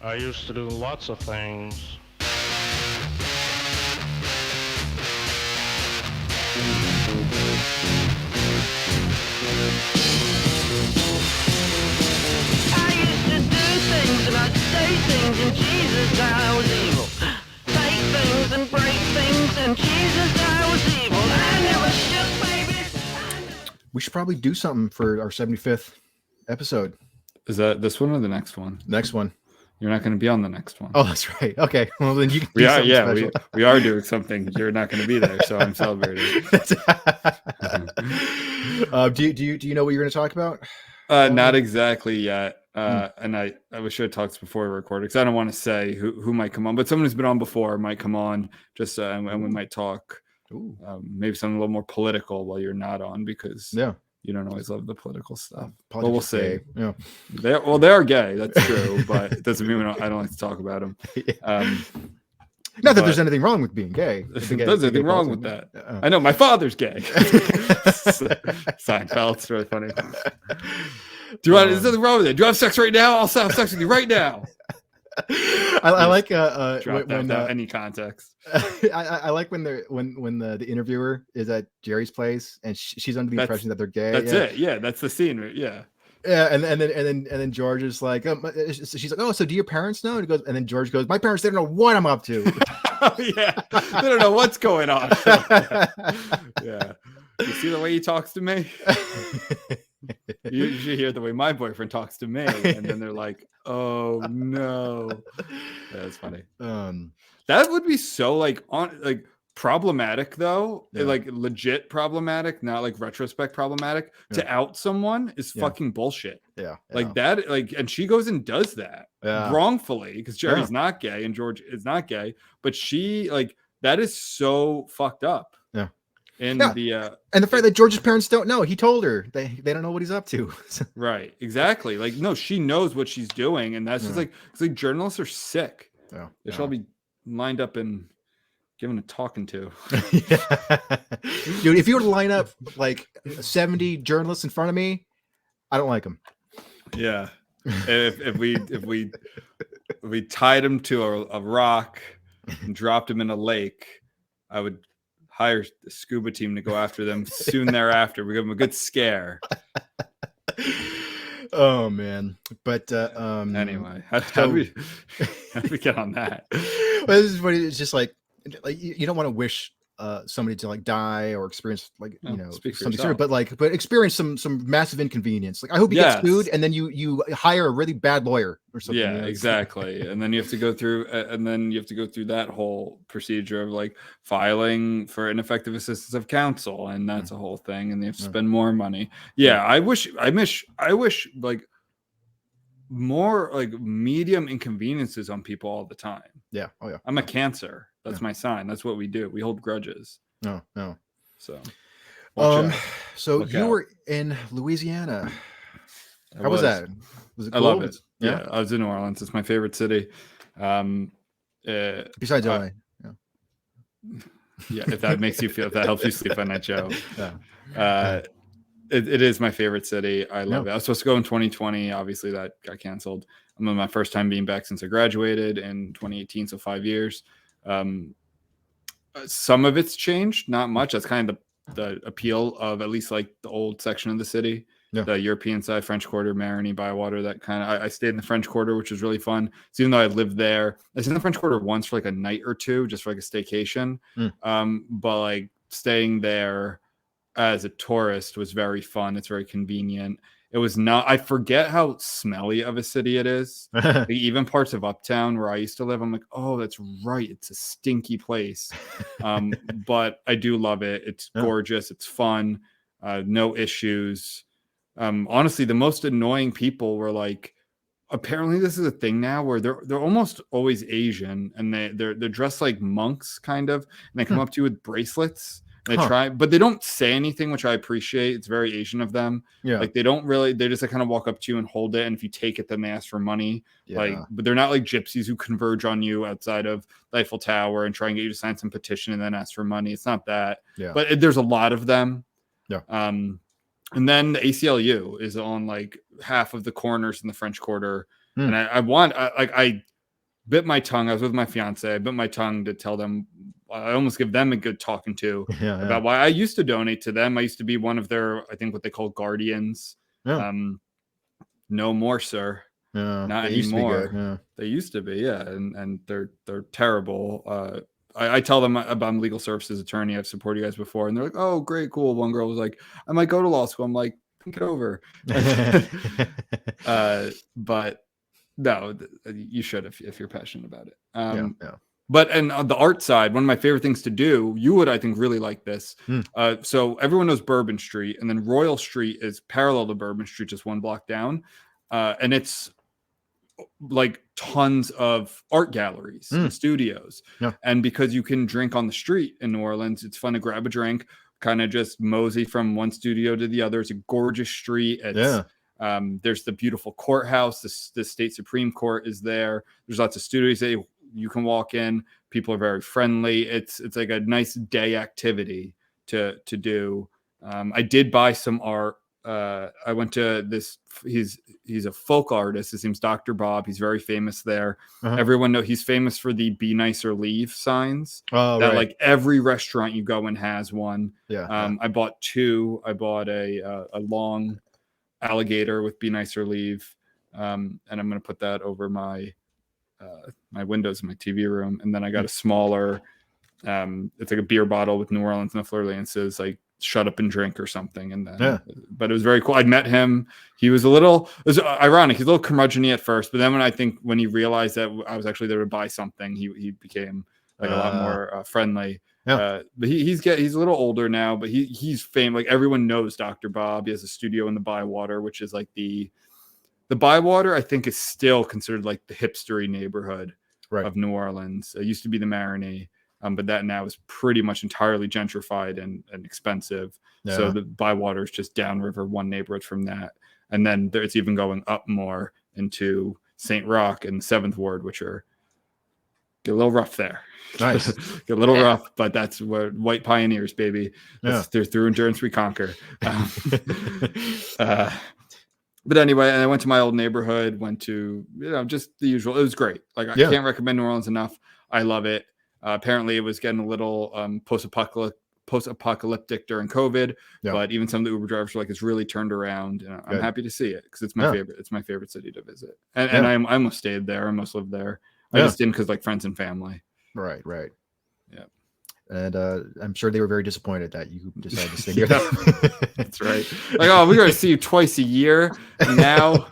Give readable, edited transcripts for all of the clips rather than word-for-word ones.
I used to do lots of things. I used to do things and I'd say things and Jesus I was evil. Take things and break things and Jesus I was evil. I never shook baby. We should probably do something for our 75th episode. Is that this one or the next one? Next one. You're not going to be on the next one. Oh, that's right. Okay. Well, then you can do We are, something yeah, special. we are doing something. You're not going to be there, so I'm celebrating. Do you know what you're going to talk about? Not exactly yet. And I wish I had talked before we recorded because I don't want to say who might come on, but someone who's been on before might come on just and we might talk. Maybe something a little more political while you're not on because you don't always love the political stuff. But we'll see. Yeah. They are gay. That's true, but it doesn't mean I don't like to talk about them. Not that there's anything wrong with being gay. There's anything wrong with that. I know my father's gay. Seinfeld. It's really funny. There's nothing wrong with it. Do you have sex right now? I'll have sex with you right now. I like without any context. I like when the interviewer is at Jerry's place and she's under the impression that they're gay. That's it. Yeah, that's the scene. Yeah. Yeah, and then George is like, she's like, oh, so do your parents know? And then George goes, my parents, they don't know what I'm up to. Yeah, they don't know what's going on. Yeah, you see the way he talks to me. You should hear the way my boyfriend talks to me, and then they're like, "Oh no." That's funny. That would be so problematic though. Like legit problematic, not like retrospect problematic. To out someone is fucking bullshit. Like that, and she goes and does that wrongfully because Jerry's not gay and George is not gay, but she that is so fucked up. And the fact that George's parents don't know, he told her they don't know what he's up to. Right, exactly. Like, no, she knows what she's doing, and that's just it's like journalists are sick. They should all be lined up and given a talking to. Dude, if you were to line up like 70 journalists in front of me, I don't like them. Yeah, if we tied him to a rock and dropped him in a lake, I would hire the scuba team to go after them soon thereafter. We give them a good scare. Oh man. But anyway, how do we get on that? Well, this is what it's just like you don't want to wish somebody to like die or experience something serious, but experience some massive inconvenience. Like I hope he gets sued, and then you hire a really bad lawyer or something. Yeah, exactly. And then you have to go through, that whole procedure of like filing for ineffective assistance of counsel, and that's a whole thing. And they have to spend more money. Yeah, I wish like more like medium inconveniences on people all the time. Yeah. Oh yeah. I'm a Cancer. That's my sign. That's what we do. We hold grudges. No. So, so you were in Louisiana. How was that? Was it cool? I love it. Yeah, I was in New Orleans. It's my favorite city. Besides LA. Yeah, if that helps you sleep at night, Joe. It is my favorite city. I love it. I was supposed to go in 2020. Obviously, that got canceled. I'm on my first time being back since I graduated in 2018, so 5 years. Some of it's changed, not much. That's kind of the appeal of at least like the old section of the city, the European side, French Quarter, Marigny, Bywater. That kind of I stayed in the French Quarter, which was really fun. So even though I lived there, I was in the French Quarter once for like a night or two, just for like a staycation. But like staying there as a tourist was very fun. It's very convenient. It was not, I forget how smelly of a city it is. Like even parts of Uptown where I used to live, I'm like, oh, that's right. It's a stinky place. But I do love it. It's gorgeous. It's fun. No issues. Honestly, the most annoying people were like, apparently this is a thing now where they're almost always Asian and they're dressed like monks kind of, and they come up to you with bracelets. They try, but they don't say anything, which I appreciate. It's very Asian of them. Yeah. Like they just like kind of walk up to you and hold it. And if you take it, then they ask for money. Yeah. But they're not like gypsies who converge on you outside of the Eiffel Tower and try and get you to sign some petition and then ask for money. It's not that. Yeah. But there's a lot of them. Yeah. And then the ACLU is on like half of the corners in the French Quarter. And I bit my tongue. I was with my fiance. I bit my tongue to tell them. I almost give them a good talking to about why I used to donate to them. I used to be one of their, I think what they call guardians. Yeah. No more, sir. Not anymore. They used to be, yeah, and they're terrible. I tell them I'm a legal services attorney. I've supported you guys before, and they're like, "Oh, great, cool." One girl was like, "I might go to law school." I'm like, "Think it over." But no, you should if you're passionate about it. But and on the art side, one of my favorite things to do, you would, I think, really like this. So everyone knows Bourbon Street, and then Royal Street is parallel to Bourbon Street, just one block down, and it's like tons of art galleries and studios. And because you can drink on the street in New Orleans, it's fun to grab a drink, kind of just mosey from one studio to the other. It's a gorgeous street. It's, there's the beautiful courthouse. The state Supreme Court is there. There's lots of studios that you can walk in. People are very friendly. It's like a nice day activity to do. I did buy some art. I went to this. He's a folk artist. His name's Dr. Bob. He's very famous there. Everyone knows he's famous for the "Be Nice or Leave" signs. Like every restaurant you go in has one. I bought two. I bought a long alligator with "Be Nice or Leave," and I'm going to put that over my windows in my TV room. And then I got a smaller. It's like a beer bottle with New Orleans and the Fleur-de-Lis's, like "Shut Up and Drink" or something. And then, but it was very cool. I met him. He was it was ironic. He's a little curmudgeon at first, but then when he realized that I was actually there to buy something, he became like a lot more friendly. But he's a little older now, but he's famous. Like everyone knows Dr. Bob. He has a studio in the Bywater, which is like the Bywater, I think, is still considered like the hipstery neighborhood of New Orleans. It used to be the Marigny. But that now is pretty much entirely gentrified and expensive. So the Bywater is just downriver, one neighborhood from that. And then it's even going up more into St. Roch and the 7th Ward, which get a little rough there. Nice. Get a little rough, but that's where white pioneers, baby. They're through endurance we conquer. But anyway, and I went to my old neighborhood, went to, just the usual. It was great. Like I can't recommend New Orleans enough. I love it. Apparently it was getting a little post-apocalyptic during COVID, but even some of the Uber drivers were like, it's really turned around, and I'm happy to see it because it's my favorite. It's my favorite city to visit, and I almost stayed there. I almost lived there. I just didn't because like friends and family. Right. Yeah. And I'm sure they were very disappointed that you decided to stay near them. That's right. Like, oh, we're going to see you twice a year now.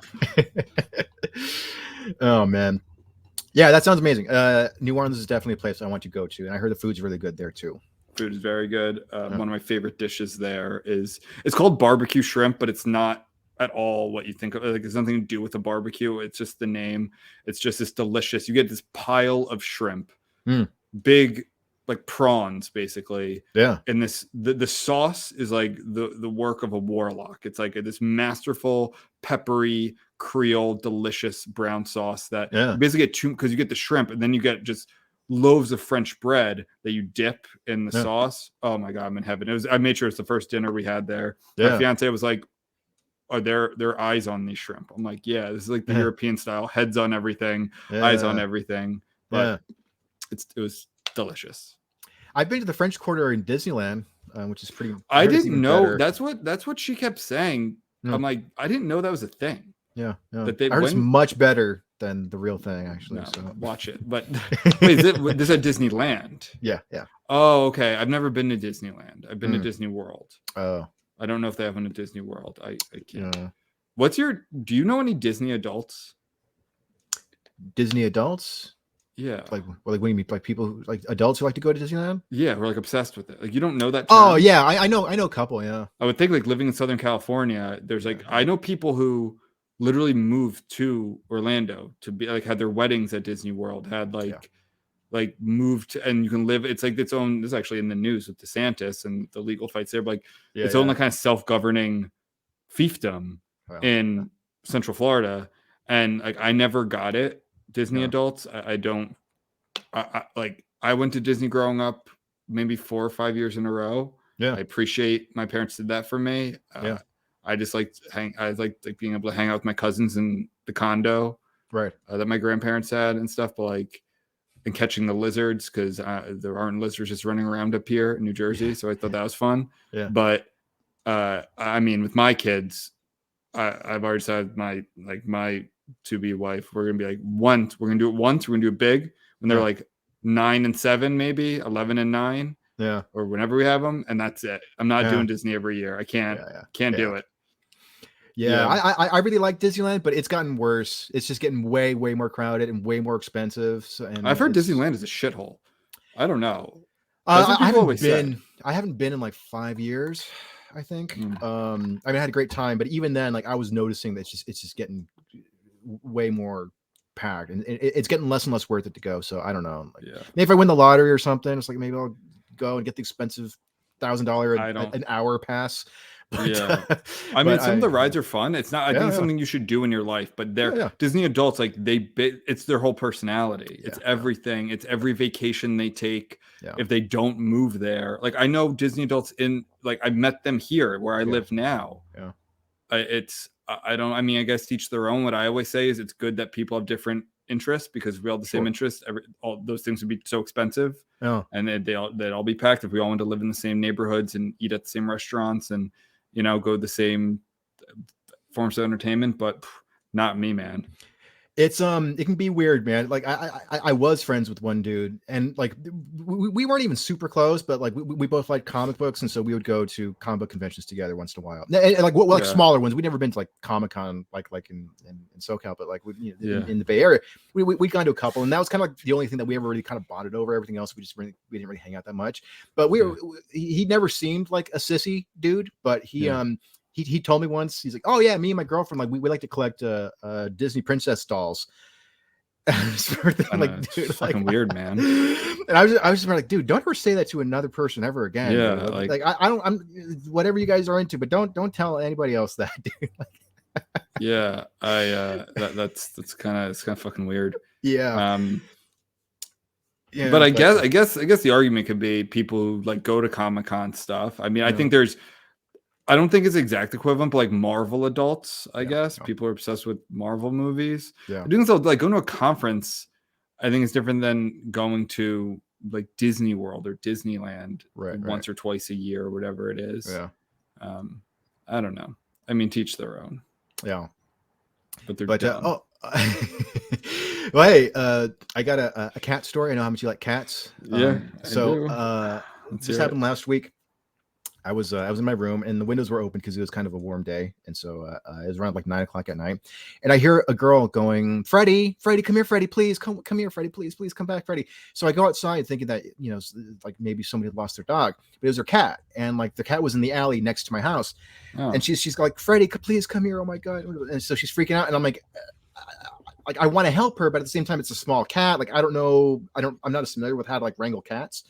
Oh man. Yeah, that sounds amazing. New Orleans is definitely a place I want to go to, and I heard the food's really good there too. Food is very good. One of my favorite dishes there it's called barbecue shrimp, but it's not at all what you think of. Like, it's nothing to do with the barbecue. It's just the name. It's just this delicious. You get this pile of shrimp, big like prawns, basically. And the sauce is like the work of a warlock. It's like this masterful, peppery, Creole, delicious brown sauce that you basically get two, because you get the shrimp and then you get just loaves of French bread that you dip in the sauce. Oh my God, I'm in heaven. I made sure it's the first dinner we had there. My fiance was like, "Are there eyes on these shrimp?" I'm like, "Yeah, this is like the European style, heads on everything, eyes on everything." But it was delicious. I've been to the French Quarter in Disneyland, which is pretty. I didn't know better. That's what she kept saying. I'm like, I didn't know that was a thing. I heard it's much better than the real thing, actually. So watch it. But wait, this is at Disneyland? Yeah. Oh, okay. I've never been to Disneyland. I've been to Disney World. Oh, I don't know if they have one at Disney World. I can't. Do you know any Disney adults? Disney adults? Yeah. Like what do you mean? Like people, like adults who like to go to Disneyland? Yeah, we're like obsessed with it. Like, you don't know that term? Oh yeah, I know a couple. Yeah. I would think like living in Southern California, there's like, I know people who literally moved to Orlando to be like, had their weddings at Disney World, had like moved, and you can live. It's like its own. This is actually in the news with DeSantis and the legal fights there. But like its own like kind of self-governing fiefdom in Central Florida, and like I never got it. Disney adults, I don't. I went to Disney growing up, maybe 4 or 5 years in a row. Yeah, I appreciate my parents did that for me. I just like being able to hang out with my cousins in the condo. right? That my grandparents had and stuff, but like, and catching the lizards because there aren't lizards just running around up here in New Jersey. So I thought that was fun. Yeah. But I mean, with my kids, I've already said my to-be wife, we're gonna be like once, we're gonna do it once, we're gonna do it big when they're like 9 and 7, maybe 11 and 9, or whenever we have them, and that's it. I'm not doing Disney every year. I can't do it. I really like Disneyland, but it's gotten worse. It's just getting way more crowded and way more expensive. So, and I've heard Disneyland is a shithole. I don't know. I haven't been in like 5 years, I think. I mean, I had a great time, but even then, like I was noticing that it's just getting way more packed, and it's getting less and less worth it to go. So I don't know. Like, maybe if I win the lottery or something, it's like maybe I'll go and get the expensive $1,000 an hour pass. But, I mean, some of the rides are fun. It's not. I think it's something you should do in your life. But they're Disney adults, like it's their whole personality. It's everything. It's every vacation they take. If they don't move there, like I know Disney adults I met them here where I live now. I mean, I guess each their own. What I always say is it's good that people have different interests because we all have the same interests. All those things would be so expensive, and they'd all be packed if we all wanted to live in the same neighborhoods and eat at the same restaurants and go to the same forms of entertainment. But not me, man. It's it can be weird, man. Like I was friends with one dude, and like we weren't even super close, but like we both liked comic books, and so we would go to comic book conventions together once in a while. And like smaller ones. We'd never been to like Comic-Con like in SoCal, but like in the Bay Area, we'd gone to a couple, and that was kind of like the only thing that we ever really kind of bonded over. Everything else we didn't really hang out that much. But he never seemed like a sissy dude, but he told me once, he's like, oh yeah, me and my girlfriend, like we like to collect Disney princess dolls. Like, dude, fucking weird, man. And I was just like, dude, don't ever say that to another person ever again. Yeah, like I'm whatever you guys are into, but don't tell anybody else that, dude. Yeah, that's kind of fucking weird. Yeah. But I guess the argument could be people who like go to Comic-Con stuff. I mean, I think I don't think it's exact equivalent, but like Marvel adults, I guess. People are obsessed with Marvel movies. Doing so, like going to a conference, I think it's different than going to like Disney World or Disneyland once or twice a year or whatever it is. I don't know. I mean, teach their own. Yeah. But they're dumb. Well, hey, I got a cat story. I know how much you like cats. So this happened last week. I was in my room and the windows were open because it was kind of a warm day, and so it was around like 9 o'clock at night, and I hear a girl going, Freddie, come here, Freddie, please come here, Freddie, please come back, Freddie. So I go outside thinking that like maybe somebody had lost their dog, but it was her cat, and like the cat was in the alley next to my house, and she's like, Freddie, please come here, oh my god, and so she's freaking out, and I'm like I want to help her, but at the same time it's a small cat, like I'm not as familiar with how to like wrangle cats.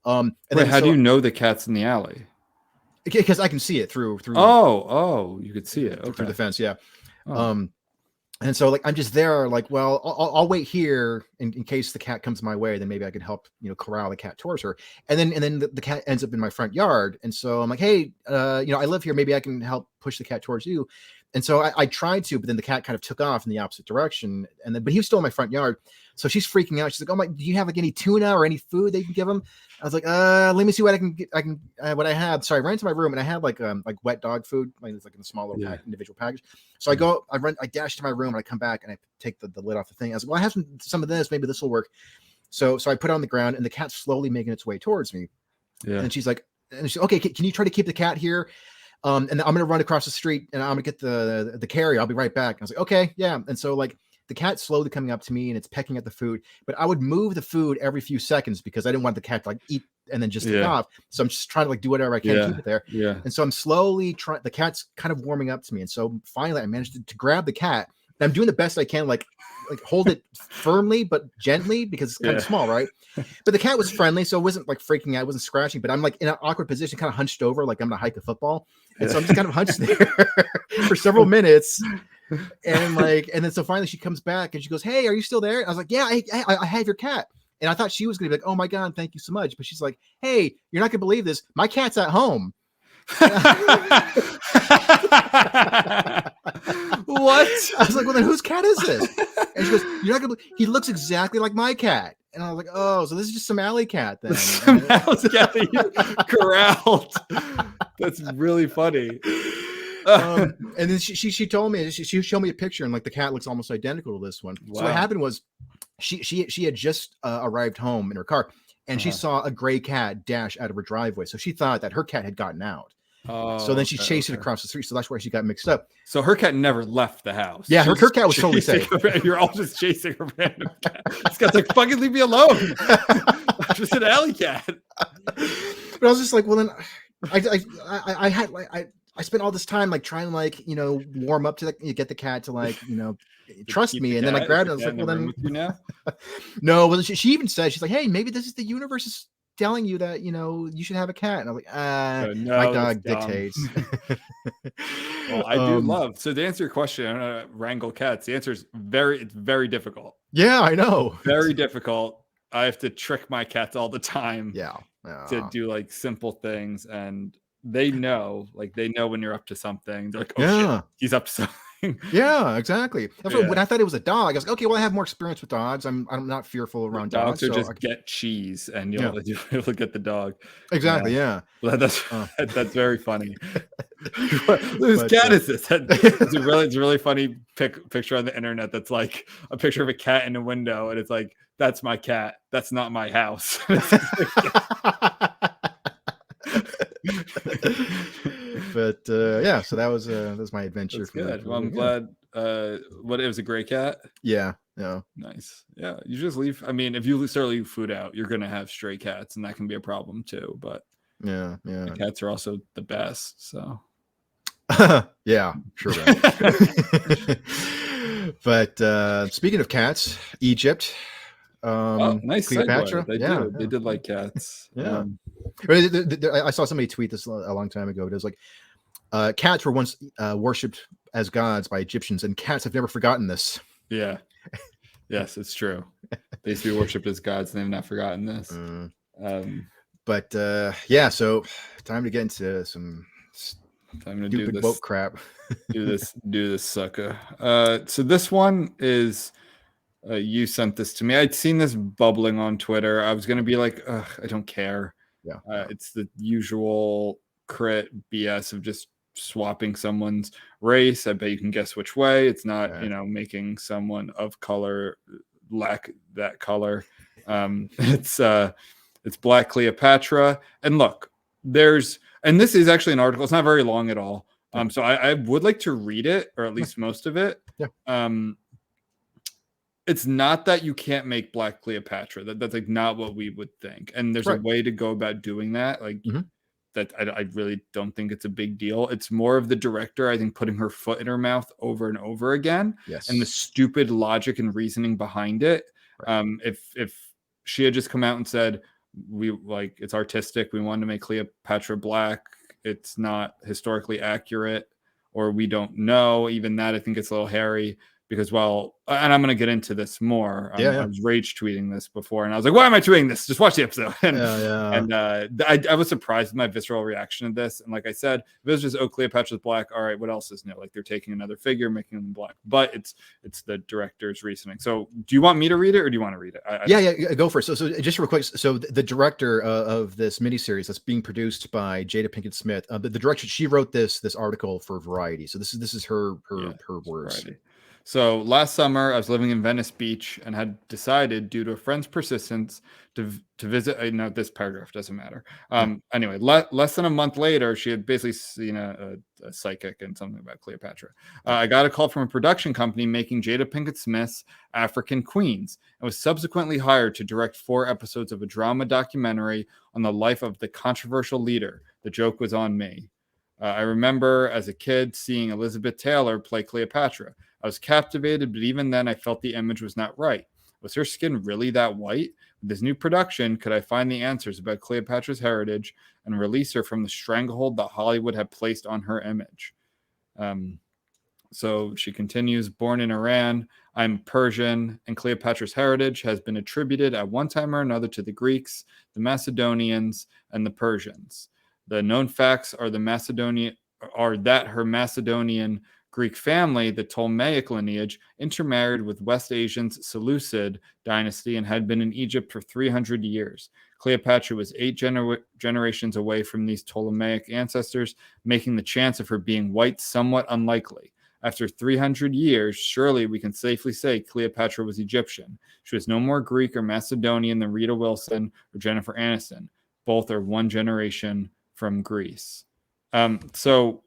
And how do you know the cat's in the alley? Because I can see it through. Oh, you could see it through the fence, yeah. And so like I'm just there, like, well, I'll wait here in case the cat comes my way. Then maybe I could help, corral the cat towards her. And then the cat ends up in my front yard, and so I'm like, hey, I live here. Maybe I can help push the cat towards you. And so I tried to, but then the cat kind of took off in the opposite direction. But he was still in my front yard. So she's freaking out. She's like, oh my, do you have like any tuna or any food that you can give him? I was like, let me see what I can get. What I have. So I ran to my room and I had like wet dog food, like it's like in a small little individual package. So I dash to my room and I come back and I take the lid off the thing. I was like, well, I have some of this, maybe this will work. So I put it on the ground and the cat's slowly making its way towards me. Yeah. And she's like, okay, can you try to keep the cat here? And I'm gonna run across the street and I'm gonna get the carrier. I'll be right back. And I was like, okay, yeah. And so like the cat's slowly coming up to me and it's pecking at the food, but I would move the food every few seconds because I didn't want the cat to like eat and then just take off. So I'm just trying to like do whatever I can to keep it there. Yeah. And so I'm slowly trying. The cat's kind of warming up to me, and so finally I managed to grab the cat. And I'm doing the best I can, like hold it firmly but gently because it's kind of small, right? But the cat was friendly, so it wasn't like freaking out, it wasn't scratching. But I'm like in an awkward position, kind of hunched over, like I'm gonna hike a football, and so I'm just kind of hunched there for several minutes. And then so finally she comes back and she goes, "Hey, are you still there?" I was like, "Yeah, I have your cat." And I thought she was gonna be like, "Oh my god, thank you so much." But she's like, "Hey, you're not gonna believe this. My cat's at home." What? I was like, well, then whose cat is this? And she goes, you're not gonna believe, he looks exactly like my cat. And I was like, oh, so this is just some alley cat then. Some house cat that you corralled. That's really funny. And then she told me, she showed me a picture, and like the cat looks almost identical to this one. Wow. So what happened was she had just arrived home in her car, and she saw a gray cat dash out of her driveway. So she thought that her cat had gotten out. So then she chased it across the street. So that's where she got mixed up. So her cat never left the house. Yeah, her cat was totally safe. You're all just chasing a random cat. This cat's like, fucking leave me alone. I'm just an alley cat. But I was just like, well, then I spent all this time like trying to like, you know, warm up to get the cat to like, you know, trust me. And then I grabbed it. I was like, well, then with you now? No, well, she even said, she's like, hey, maybe this is the universe is telling you that, you know, you should have a cat. And I'm like, no, my dog dictates. Well, I do love. So to answer your question, wrangle cats. The answer is it's very difficult. Yeah, I know. Very difficult. I have to trick my cats all the time. Yeah. To do like simple things, and they know when you're up to something. They're like, oh shit, he's up to something. Yeah, exactly. When I thought it was a dog, I was like, okay, well, I have more experience with dogs. I'm not fearful around dogs. So just get cheese, and you'll be able to get the dog. Exactly. Yeah. Well, that's very funny. Whose cat is this? It's a really funny picture on the internet. That's like a picture of a cat in a window, and it's like, that's my cat. That's not my house. But so that was my adventure. That's good. Well, I'm glad. It was a gray cat. Yeah. Nice. Yeah, you just leave. I mean, if you start leaving food out, you're gonna have stray cats, and that can be a problem too. But the cats are also the best. So yeah, sure. But speaking of cats, Egypt. Nice Cleopatra. They did like cats. Yeah. I saw somebody tweet this a long time ago. It was like, cats were once worshipped as gods by Egyptians, and cats have never forgotten this. Yeah. Yes, it's true. They used to be worshipped as gods, and they've not forgotten this. So time to get into some stupid woke crap. do this sucker. So this one is. You sent this to me. I'd seen this bubbling on Twitter. I was going to be like, I don't care. Yeah. It's the usual crit BS of just swapping someone's race. I bet you can guess which way. It's not, making someone of color lack that color. It's Black Cleopatra. And look, and this is actually an article. It's not very long at all. So I would like to read it, or at least most of it. Yeah. It's not that you can't make Black Cleopatra. That's like not what we would think. And there's a way to go about doing that. Like that, I really don't think it's a big deal. It's more of the director, I think, putting her foot in her mouth over and over again. Yes. And the stupid logic and reasoning behind it. Right. If she had just come out and said, it's artistic, we wanted to make Cleopatra black, it's not historically accurate, or we don't know, even that I think it's a little hairy. Because and I'm going to get into this more. I was rage tweeting this before, and I was like, why am I tweeting this? Just watch the episode. And I was surprised with my visceral reaction to this. And like I said, if it was just, Cleopatra's black, all right, what else is new? Like, they're taking another figure, making them black. But it's the director's reasoning. So do you want me to read it, or do you want to read it? Yeah, go for it. So just real quick. So the director of this miniseries that's being produced by Jada Pinkett Smith, the director, she wrote this article for Variety. So this is her words. Variety. So last summer, I was living in Venice Beach and had decided, due to a friend's persistence, to visit. No, this paragraph doesn't matter. Anyway, less than a month later, she had basically seen a psychic and something about Cleopatra. I got a call from a production company making Jada Pinkett Smith's African Queens, and was subsequently hired to direct 4 episodes of a drama documentary on the life of the controversial leader. The joke was on me. I remember as a kid seeing Elizabeth Taylor play Cleopatra. I was captivated, but even then I felt the image was not right. Was her skin really that white? With this new production, could I find the answers about Cleopatra's heritage and release her from the stranglehold that Hollywood had placed on her image? So she continues, born in Iran, I'm Persian, and Cleopatra's heritage has been attributed at one time or another to the Greeks, the Macedonians, and the Persians. The known facts are that her Macedonian Greek family, the Ptolemaic lineage, intermarried with West Asians' Seleucid dynasty and had been in Egypt for 300 years. Cleopatra was 8 generations away from these Ptolemaic ancestors, making the chance of her being white somewhat unlikely. After 300 years, surely we can safely say Cleopatra was Egyptian. She was no more Greek or Macedonian than Rita Wilson or Jennifer Aniston. Both are 1 generation from Greece. So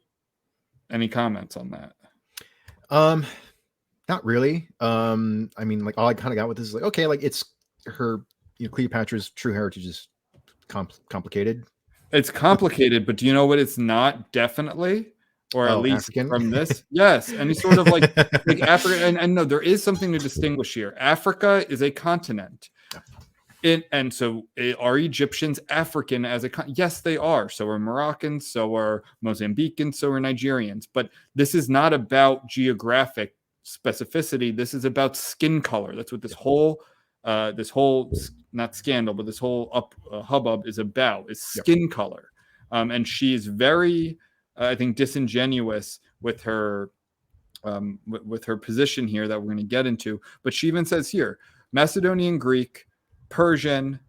any comments on that? Not really. I mean, like all I kind of got with this is like, okay, like it's her, Cleopatra's true heritage is complicated. It's complicated, but do you know what it's not definitely? Or at least African? From this? Yes. Any sort of like Africa. And no, there is something to distinguish here. Africa is a continent. And so are Egyptians African as a yes, they are. So are Moroccans, so are Mozambicans, so are Nigerians. But this is not about geographic specificity. This is about skin color. That's what this whole not scandal, but this whole hubbub is about, is skin color. And she's very, I think, disingenuous with her position here that we're going to get into. But she even says here, Macedonian Greek, Persian,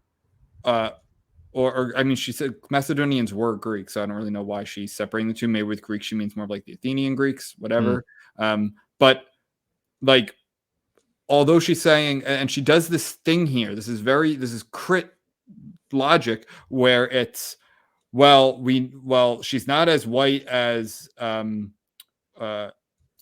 or I mean, she said Macedonians were Greek, so I don't really know why she's separating the two. Maybe with Greek, she means more of like the Athenian Greeks, whatever. But like, although she's saying, and she does this thing here, this is crit logic where it's, she's not as white as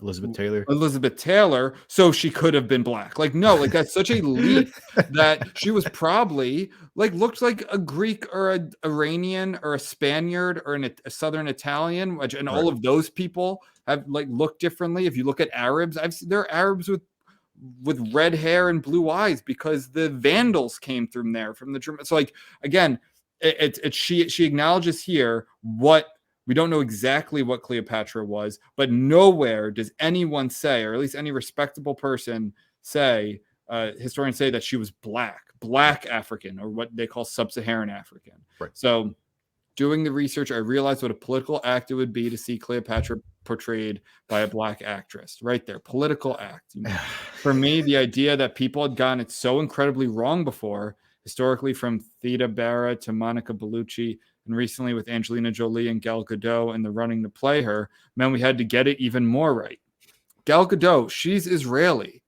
Elizabeth Taylor, so she could have been black. Like, no, like that's such a leap that she was probably like looked like a Greek or an Iranian or a Spaniard or a Southern Italian, and all of those people have like looked differently. If you look at Arabs, there are Arabs with red hair and blue eyes because the Vandals came through there from the German. So like again, she acknowledges here what. We don't know exactly what Cleopatra was, but nowhere does anyone say, or at least any respectable person say, historians say that she was black African, or what they call sub-Saharan African. Right. So doing the research, I realized what a political act it would be to see Cleopatra portrayed by a black actress. Right there, political act. For me, the idea that people had gotten it so incredibly wrong before, historically from Theda Bara to Monica Bellucci, and recently with Angelina Jolie and Gal Gadot in the running to play her, meant we had to get it even more right. Gal Gadot, she's Israeli.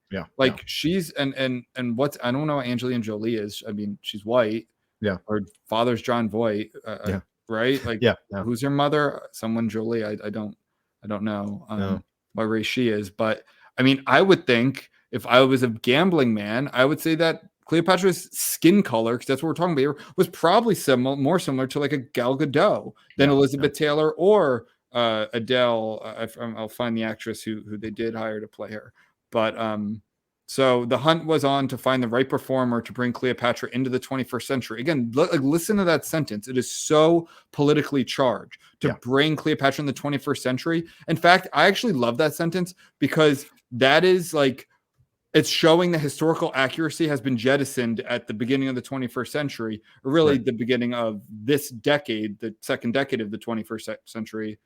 She's and what's, I don't know what Angelina Jolie is. I mean, she's white. Yeah. Her father's John Voight. Right? Like, who's your mother? Someone Jolie. I don't know what race she is. But I mean, I would think if I was a gambling man, I would say that Cleopatra's skin color, because that's what we're talking about here, was probably more similar to like a Gal Gadot than Elizabeth Taylor or Adele. I'll find the actress who they did hire to play her. But so the hunt was on to find the right performer to bring Cleopatra into the 21st century. Again, listen to that sentence. It is so politically charged to bring Cleopatra in the 21st century. In fact, I actually love that sentence because that is like, it's showing the historical accuracy has been jettisoned at the beginning of the 21st century, or really the beginning of this decade, the second decade of the 21st century,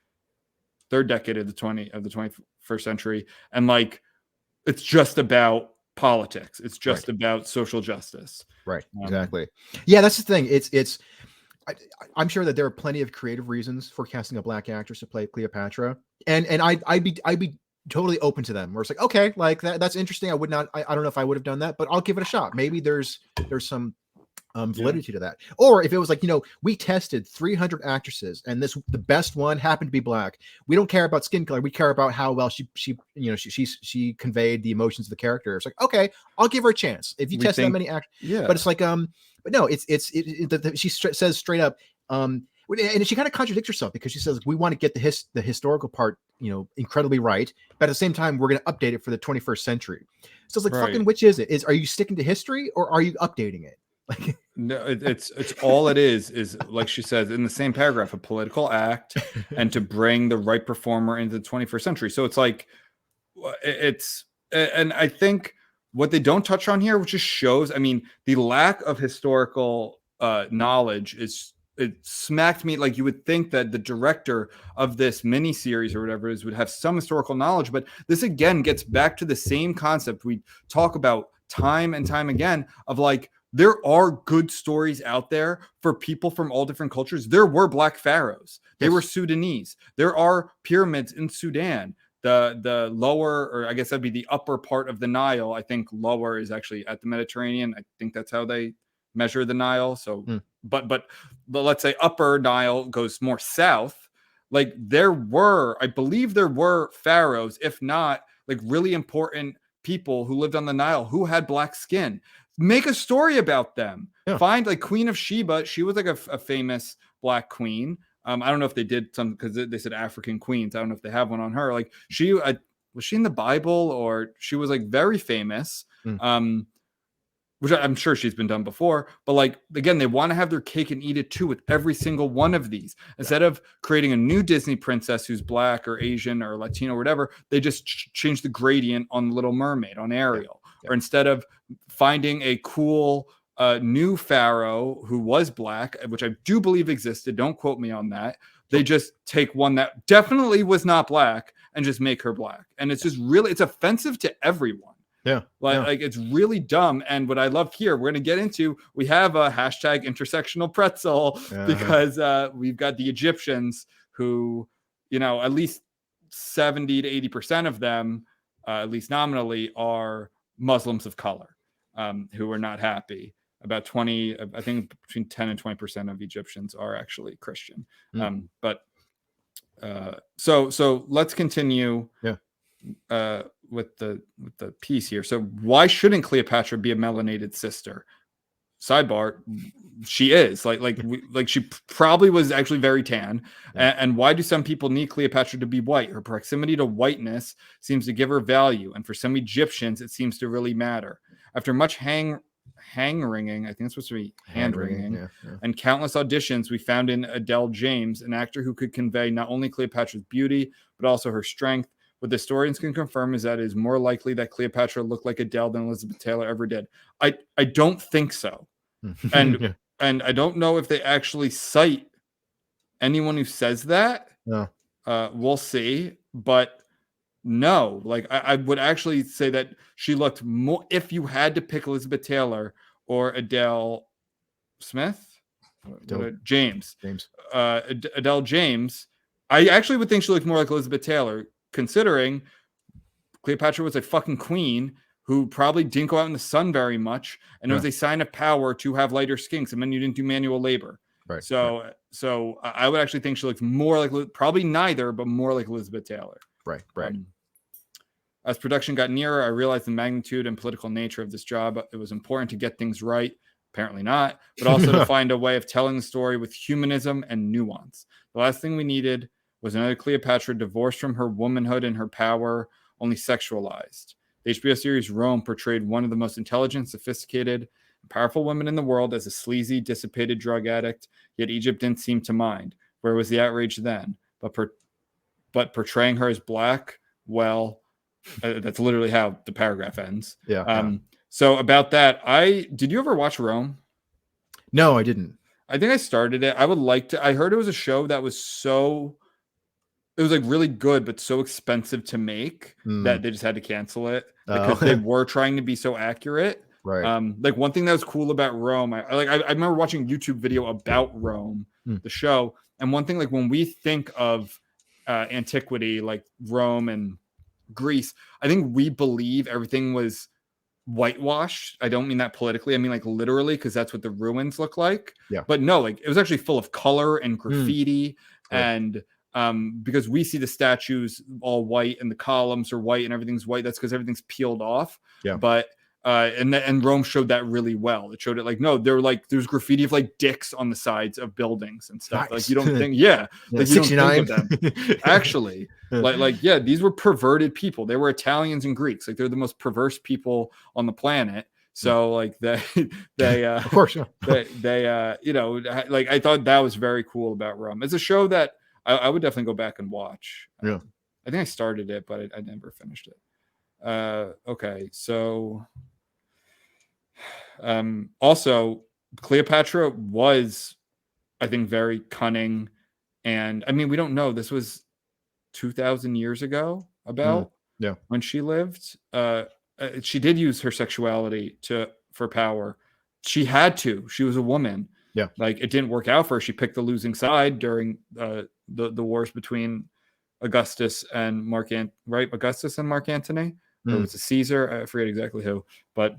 third decade of the 21st century. And like, it's just about politics. It's just about social justice. Right. Exactly. Yeah. That's the thing. I'm sure that there are plenty of creative reasons for casting a black actress to play Cleopatra. And I'd be totally open to them, where it's like, okay, like that's interesting. I don't know if I would have done that, but I'll give it a shot. Maybe there's some validity to that. Or if it was like, we tested 300 actresses and the best one happened to be black. We don't care about skin color. We care about how well she conveyed the emotions of the character. It's like, okay, I'll give her a chance. If you test that many actors, but it's like, but no, she says straight up, and she kind of contradicts herself because she says we want to get the historical part, incredibly right, but at the same time we're going to update it for the 21st century. So it's like, fucking, which is it? Are you sticking to history or are you updating it? Like, no, it's all it is like she says in the same paragraph, a political act, and to bring the right performer into the 21st century. So it's like and I think what they don't touch on here, which just shows, I mean, the lack of historical knowledge is it smacked me. Like, you would think that the director of this miniseries or whatever it is would have some historical knowledge, but this again gets back to the same concept we talk about time and time again of like, there are good stories out there for people from all different cultures. There were black pharaohs. They were Sudanese. There are pyramids in Sudan. The lower, or I guess that'd be the upper part of the Nile. I think lower is actually at the Mediterranean. I think that's how they measure the Nile. So, but let's say upper Nile goes more south. Like, I believe there were pharaohs, if not like really important people who lived on the Nile who had black skin. Make a story about them. Find like Queen of Sheba. She was like a famous black queen. I don't know if they did some, because they said African queens. I don't know if they have one on her. Like, she was she in the Bible, or she was like very famous. Which I'm sure she's been done before, but like, again, they want to have their cake and eat it too with every single one of these. Instead of creating a new Disney princess who's black or Asian or Latino or whatever, they just change the gradient on the Little Mermaid, on Ariel. Or instead of finding a cool new pharaoh who was black, which I do believe existed, don't quote me on that, they just take one that definitely was not black and just make her black. And it's just really, it's offensive to everyone. Like it's really dumb. And what I love here, we're going to get into, we have a hashtag intersectional pretzel because we've got the Egyptians who, you know, at least 70 to 80% of them, at least nominally, are Muslims of color who are not happy. About 20, I think between 10 and 20% of Egyptians are actually Christian. So let's continue. With the piece here. So why shouldn't Cleopatra be a melanated sister? Sidebar, she is she probably was actually very tan. And why do some people need Cleopatra to be white? Her proximity to whiteness seems to give her value, and for some Egyptians it seems to really matter. After much hand wringing, I think it's supposed to be hand wringing, and countless auditions, we found in Adele James an actor who could convey not only Cleopatra's beauty but also her strength. What the historians can confirm is that it is more likely that Cleopatra looked like Adele than Elizabeth Taylor ever did. I don't think so. And and I don't know if they actually cite anyone who says that. We'll see. But no, like I would actually say that she looked more, if you had to pick Elizabeth Taylor or Adele James. Adele James, I actually would think she looked more like Elizabeth Taylor, considering Cleopatra was a fucking queen who probably didn't go out in the sun very much, and it was a sign of power to have lighter skin, and then you didn't do manual labor. So I would actually think she looks more like, probably neither, but more like Elizabeth Taylor. As production got nearer, I realized the magnitude and political nature of this job. It was important to get things right. Apparently not, but also to find a way of telling the story with humanism and nuance. The last thing we needed was another Cleopatra divorced from her womanhood and her power, only sexualized. The HBO series Rome portrayed one of the most intelligent, sophisticated, and powerful women in the world as a sleazy, dissipated drug addict, yet Egypt didn't seem to mind. Where was the outrage then? But portraying her as black, well, that's literally how the paragraph ends. So about that, did you ever watch Rome? No, I didn't. I think I started it. I would like to. I heard it was a show that was it was like really good, but so expensive to make that they just had to cancel it because they were trying to be so accurate. Like, one thing that was cool about Rome, I remember watching a YouTube video about Rome, the show. And one thing, like, when we think of antiquity, like Rome and Greece, I think we believe everything was whitewashed. I don't mean that politically. I mean, like, literally, because that's what the ruins look like. But no, like, it was actually full of color and graffiti and because we see the statues all white and the columns are white and everything's white. That's because everything's peeled off. But and Rome showed that really well. It showed it like, no, they're like, there's graffiti of like dicks on the sides of buildings and stuff. Like, you don't think, like, you don't think of them. Actually, these were perverted people. They were Italians and Greeks. Like, they're the most perverse people on the planet. So like they of course, they you know, like, I thought that was very cool about Rome. It's a show that I would definitely go back and watch. I think I started it, but I never finished it. Okay, so also Cleopatra was I think very cunning. And I mean, we don't know. This was 2,000 years ago about when she lived. She did use her sexuality for power. She had to. She was a woman. Yeah. Like, it didn't work out for her. She picked the losing side during the wars between Augustus and Mark Antony, or was it Caesar? I forget exactly who, but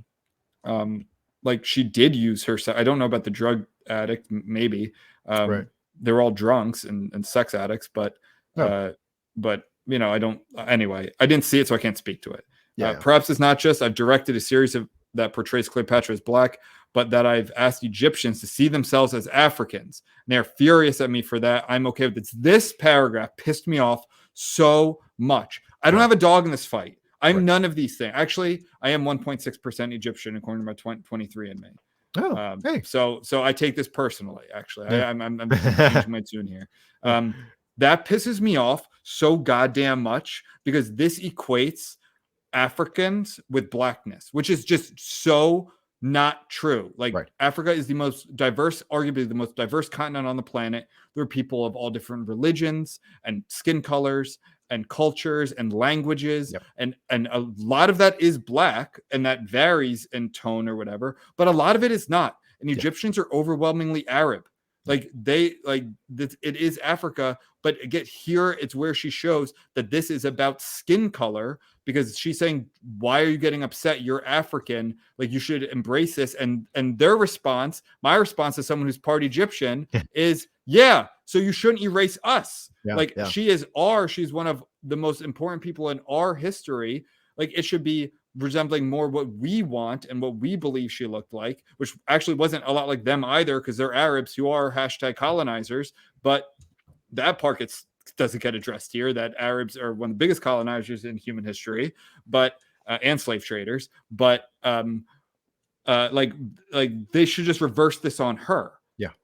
like, she did use her. I don't know about the drug addict, maybe. They're all drunks and sex addicts, but you know, I didn't see it, so I can't speak to it. Perhaps it's not just I've directed a series that portrays Cleopatra as black, but that I've asked Egyptians to see themselves as Africans. And they're furious at me for that. I'm okay with it. This paragraph pissed me off so much. I don't have a dog in this fight. I'm none of these things. Actually, I am 1.6% Egyptian according to my 23andMe. Oh, hey. So I take this personally. Actually, I'm changing my tune here. That pisses me off so goddamn much, because this equates Africans with blackness, which is just so not true. Like, Africa is the most diverse, arguably the most diverse continent on the planet. There are people of all different religions and skin colors and cultures and languages, and a lot of that is black, and that varies in tone or whatever, but a lot of it is not. And Egyptians are overwhelmingly Arab. Like, it is Africa, but again, here it's where she shows that this is about skin color, because she's saying, why are you getting upset? You're African. Like, you should embrace this. And their response, my response as someone who's part Egyptian is, so you shouldn't erase us. She's one of the most important people in our history. Like, it should be resembling more what we want and what we believe she looked like, which actually wasn't a lot like them either, because they're Arabs who are #colonizers. But that part doesn't get addressed here, that Arabs are one of the biggest colonizers in human history, but and slave traders. But like they should just reverse this on her.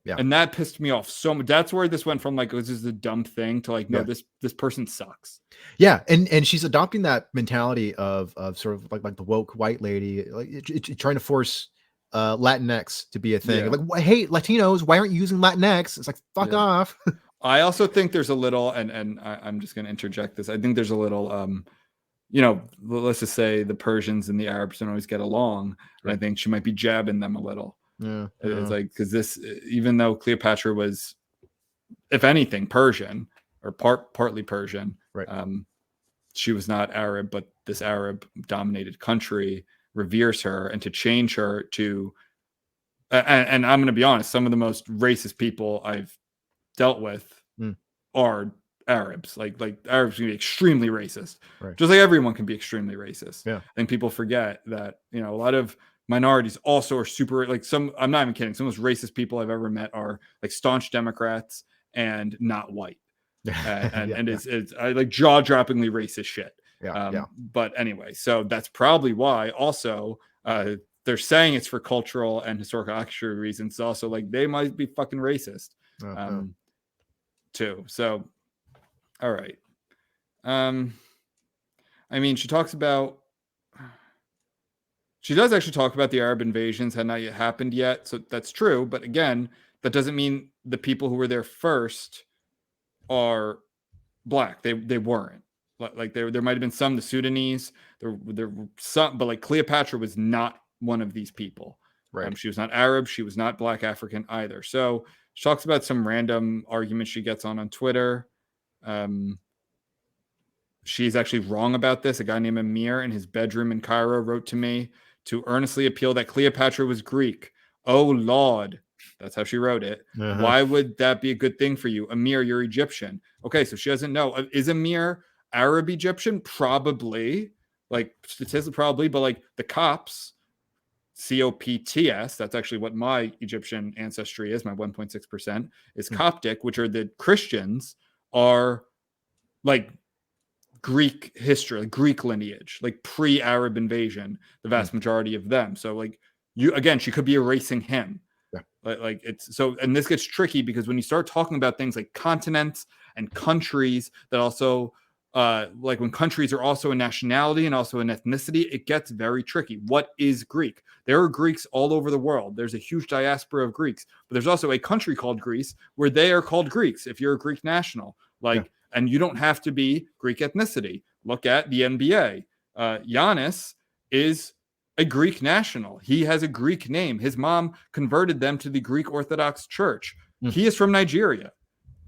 And that pissed me off so much. That's where this went from, like, this is a dumb thing, to like, no, this person sucks. And she's adopting that mentality of sort of like the woke white lady, like trying to force Latinx to be a thing. Like, hey, Latinos, why aren't you using Latinx? It's like, fuck off. I also think there's a little, and I'm just going to interject this. I think there's a little, you know, let's just say the Persians and the Arabs don't always get along. And I think she might be jabbing them a little. It's like, because this, even though Cleopatra was, if anything, Persian, or partly Persian, she was not Arab, but this Arab dominated country reveres her, and to change her to, and I'm going to be honest, some of the most racist people I've dealt with are Arabs. Like Arabs can be extremely racist, just like everyone can be extremely racist. I think people forget that, you know, a lot of minorities also are super, like, I'm not even kidding, some of the most racist people I've ever met are like staunch Democrats and not white. And it's like jaw-droppingly racist shit. But anyway, so that's probably why also they're saying it's for cultural and historical accuracy reasons. Also, like, they might be fucking racist too. So, all right. I mean, she does actually talk about the Arab invasions had not yet happened yet. So that's true. But again, that doesn't mean the people who were there first are black. They weren't. Like, there might have been some, the Sudanese, there were some, but like, Cleopatra was not one of these people. She was not Arab. She was not black African either. So she talks about some random arguments she gets on Twitter. She's actually wrong about this. A guy named Amir in his bedroom in Cairo wrote to me to earnestly appeal that Cleopatra was Greek. Oh, Lord. That's how she wrote it. Why would that be a good thing for you? Amir, you're Egyptian. Okay, so she doesn't know. Is Amir Arab Egyptian? Probably. Like, statistically, probably. But like, the Copts, COPTS, that's actually what my Egyptian ancestry is, my 1.6%, is Coptic, which are the Christians, are like Greek history, like Greek lineage, like pre-Arab invasion, the vast majority of them. So like, she could be erasing him. Like it's so, and this gets tricky because when you start talking about things like continents and countries that also like when countries are also a nationality and also an ethnicity, it gets very tricky. What is Greek? There are Greeks all over the world. There's a huge diaspora of Greeks, but there's also a country called Greece where they are called Greeks if you're a Greek national. And you don't have to be Greek ethnicity. Look at the NBA. Giannis is a Greek national. He has a Greek name. His mom converted them to the Greek Orthodox Church. He is from Nigeria.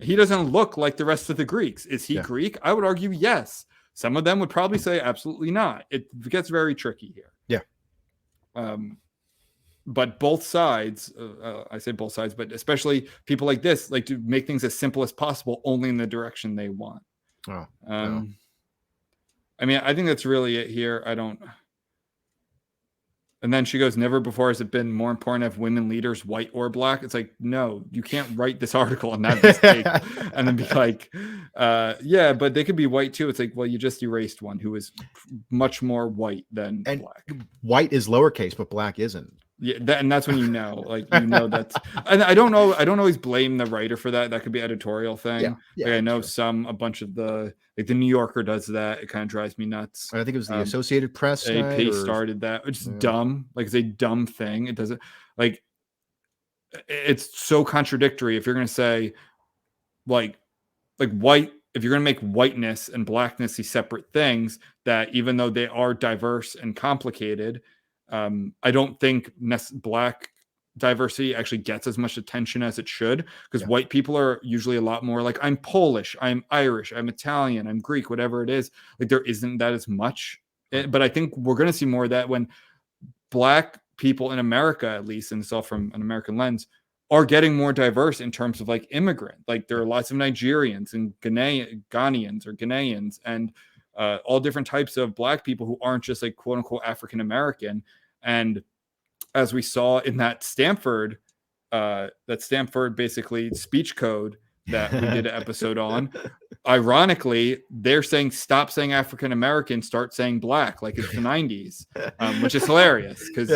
He doesn't look like the rest of the Greeks. Is he Greek? I would argue yes. Some of them would probably say absolutely not. It gets very tricky here. Yeah. But both sides, I say both sides, but especially people like this, like to make things as simple as possible, only in the direction they want. I mean, I think that's really it here. And then she goes, never before has it been more important to have women leaders, white or black. It's like, no, you can't write this article and have this take and then be like, yeah, but they could be white too. It's like, well, you just erased one who is much more white than black. White is lowercase, but black isn't. Yeah, and that's when that's. And I don't know. I don't always blame the writer for that. That could be editorial thing. Yeah, I know a bunch of the the New Yorker does that. It kind of drives me nuts. I think it was the Associated Press. AP started that, which is dumb. Like it's a dumb thing. It doesn't like. It's so contradictory. If you're going to say, like white, if you're going to make whiteness and blackness these separate things, that even though they are diverse and complicated. I don't think black diversity actually gets as much attention as it should, because white people are usually a lot more like, I'm Polish, I'm Irish, I'm Italian, I'm Greek, whatever it is. Like there isn't that as much. But I think we're going to see more of that when black people in America, at least, and it's all from an American lens, are getting more diverse in terms of like immigrant. Like there are lots of Nigerians and Ghanaians and all different types of black people who aren't just like quote unquote African American. And as we saw in that Stanford basically speech code that we did an episode on, ironically, they're saying stop saying African American, start saying black, like it's the 90s, which is hilarious because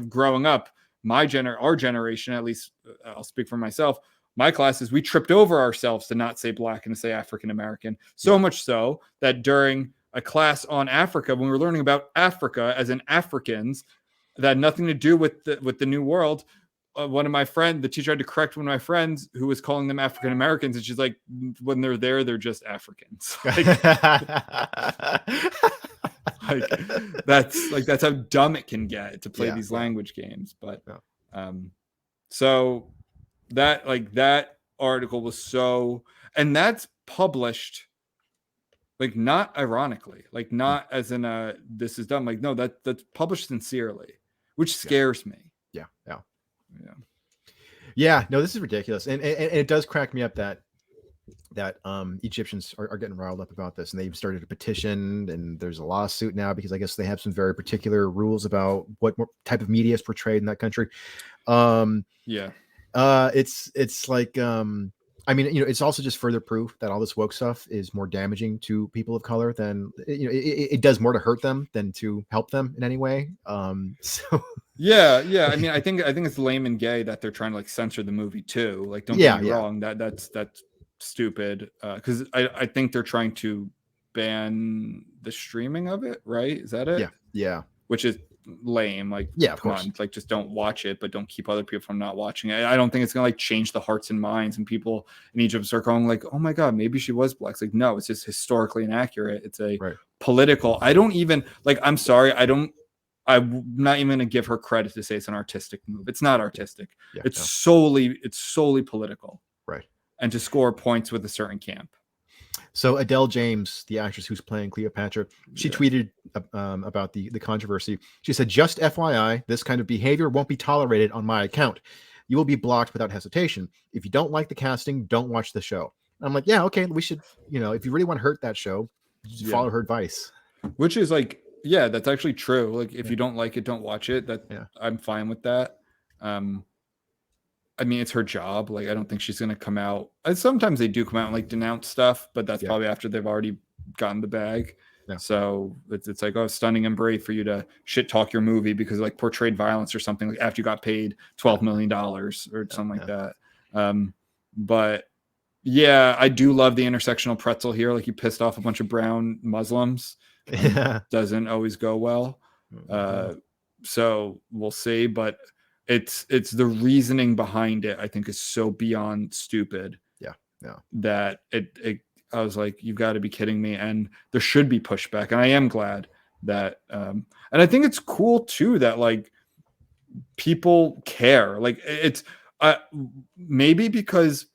growing up, our generation, at least I'll speak for myself, my classes, we tripped over ourselves to not say black and to say African American. So much so that during a class on Africa, when we were learning about Africa as in Africans, that had nothing to do with the New World, one of my friends, the teacher had to correct one of my friends who was calling them African Americans, and she's like, when they're there, they're just Africans. That's how dumb it can get to play these language games. But so that article was so, and that's published not ironically, not as in this is dumb, no, that's published sincerely, which scares me. No, this is ridiculous, and it does crack me up that Egyptians are getting riled up about this, and they've started a petition, and there's a lawsuit now because I guess they have some very particular rules about what type of media is portrayed in that country. It's like I mean, it's also just further proof that all this woke stuff is more damaging to people of color than it does more to hurt them than to help them in any way. I mean, I think it's lame and gay that they're trying to censor the movie too. Don't get me wrong, that's stupid. Because I think they're trying to ban the streaming of it, right? Is that it? Yeah. Which is lame. Of course. Just don't watch it, but don't keep other people from not watching it. I don't think it's gonna change the hearts and minds, and people in Egypt start going oh my god, maybe she was black. It's no, it's just historically inaccurate. It's a political. I don't even I'm sorry, I'm not even gonna give her credit to say it's an artistic move. It's not artistic. It's solely political, right? And to score points with a certain camp. So Adele James, the actress who's playing Cleopatra, she tweeted about the controversy. She said, "Just FYI, this kind of behavior won't be tolerated on my account. You will be blocked without hesitation. If you don't like the casting, don't watch the show." And I'm like, yeah, okay, we should, if you really want to hurt that show, just follow her advice. Which is that's actually true. If you don't like it, don't watch it. I'm fine with that. I mean, it's her job. I don't think she's going to come out. Sometimes they do come out and denounce stuff, but that's probably after they've already gotten the bag. Yeah. So it's stunning and brave for you to shit talk your movie because portrayed violence or something after you got paid $12 million or something like that. But Yeah, I do love the intersectional pretzel here. Like, you pissed off a bunch of brown Muslims. Doesn't always go well. So we'll see. But it's the reasoning behind it, I think, is so beyond stupid. Yeah. That I was like, you've got to be kidding me. And there should be pushback. And I am glad that and I think it's cool too that like people care. Like, it's maybe because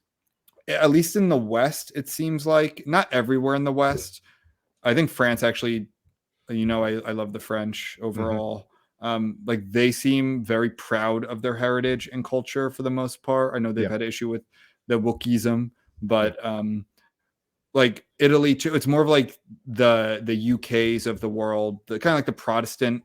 at least in the West, it seems like, not everywhere in the West. I think France actually, I love the French overall. Like, they seem very proud of their heritage and culture for the most part. I know they've had issue with the wokeism, but like Italy too, it's more of like the UKs of the world, the kind of like the Protestant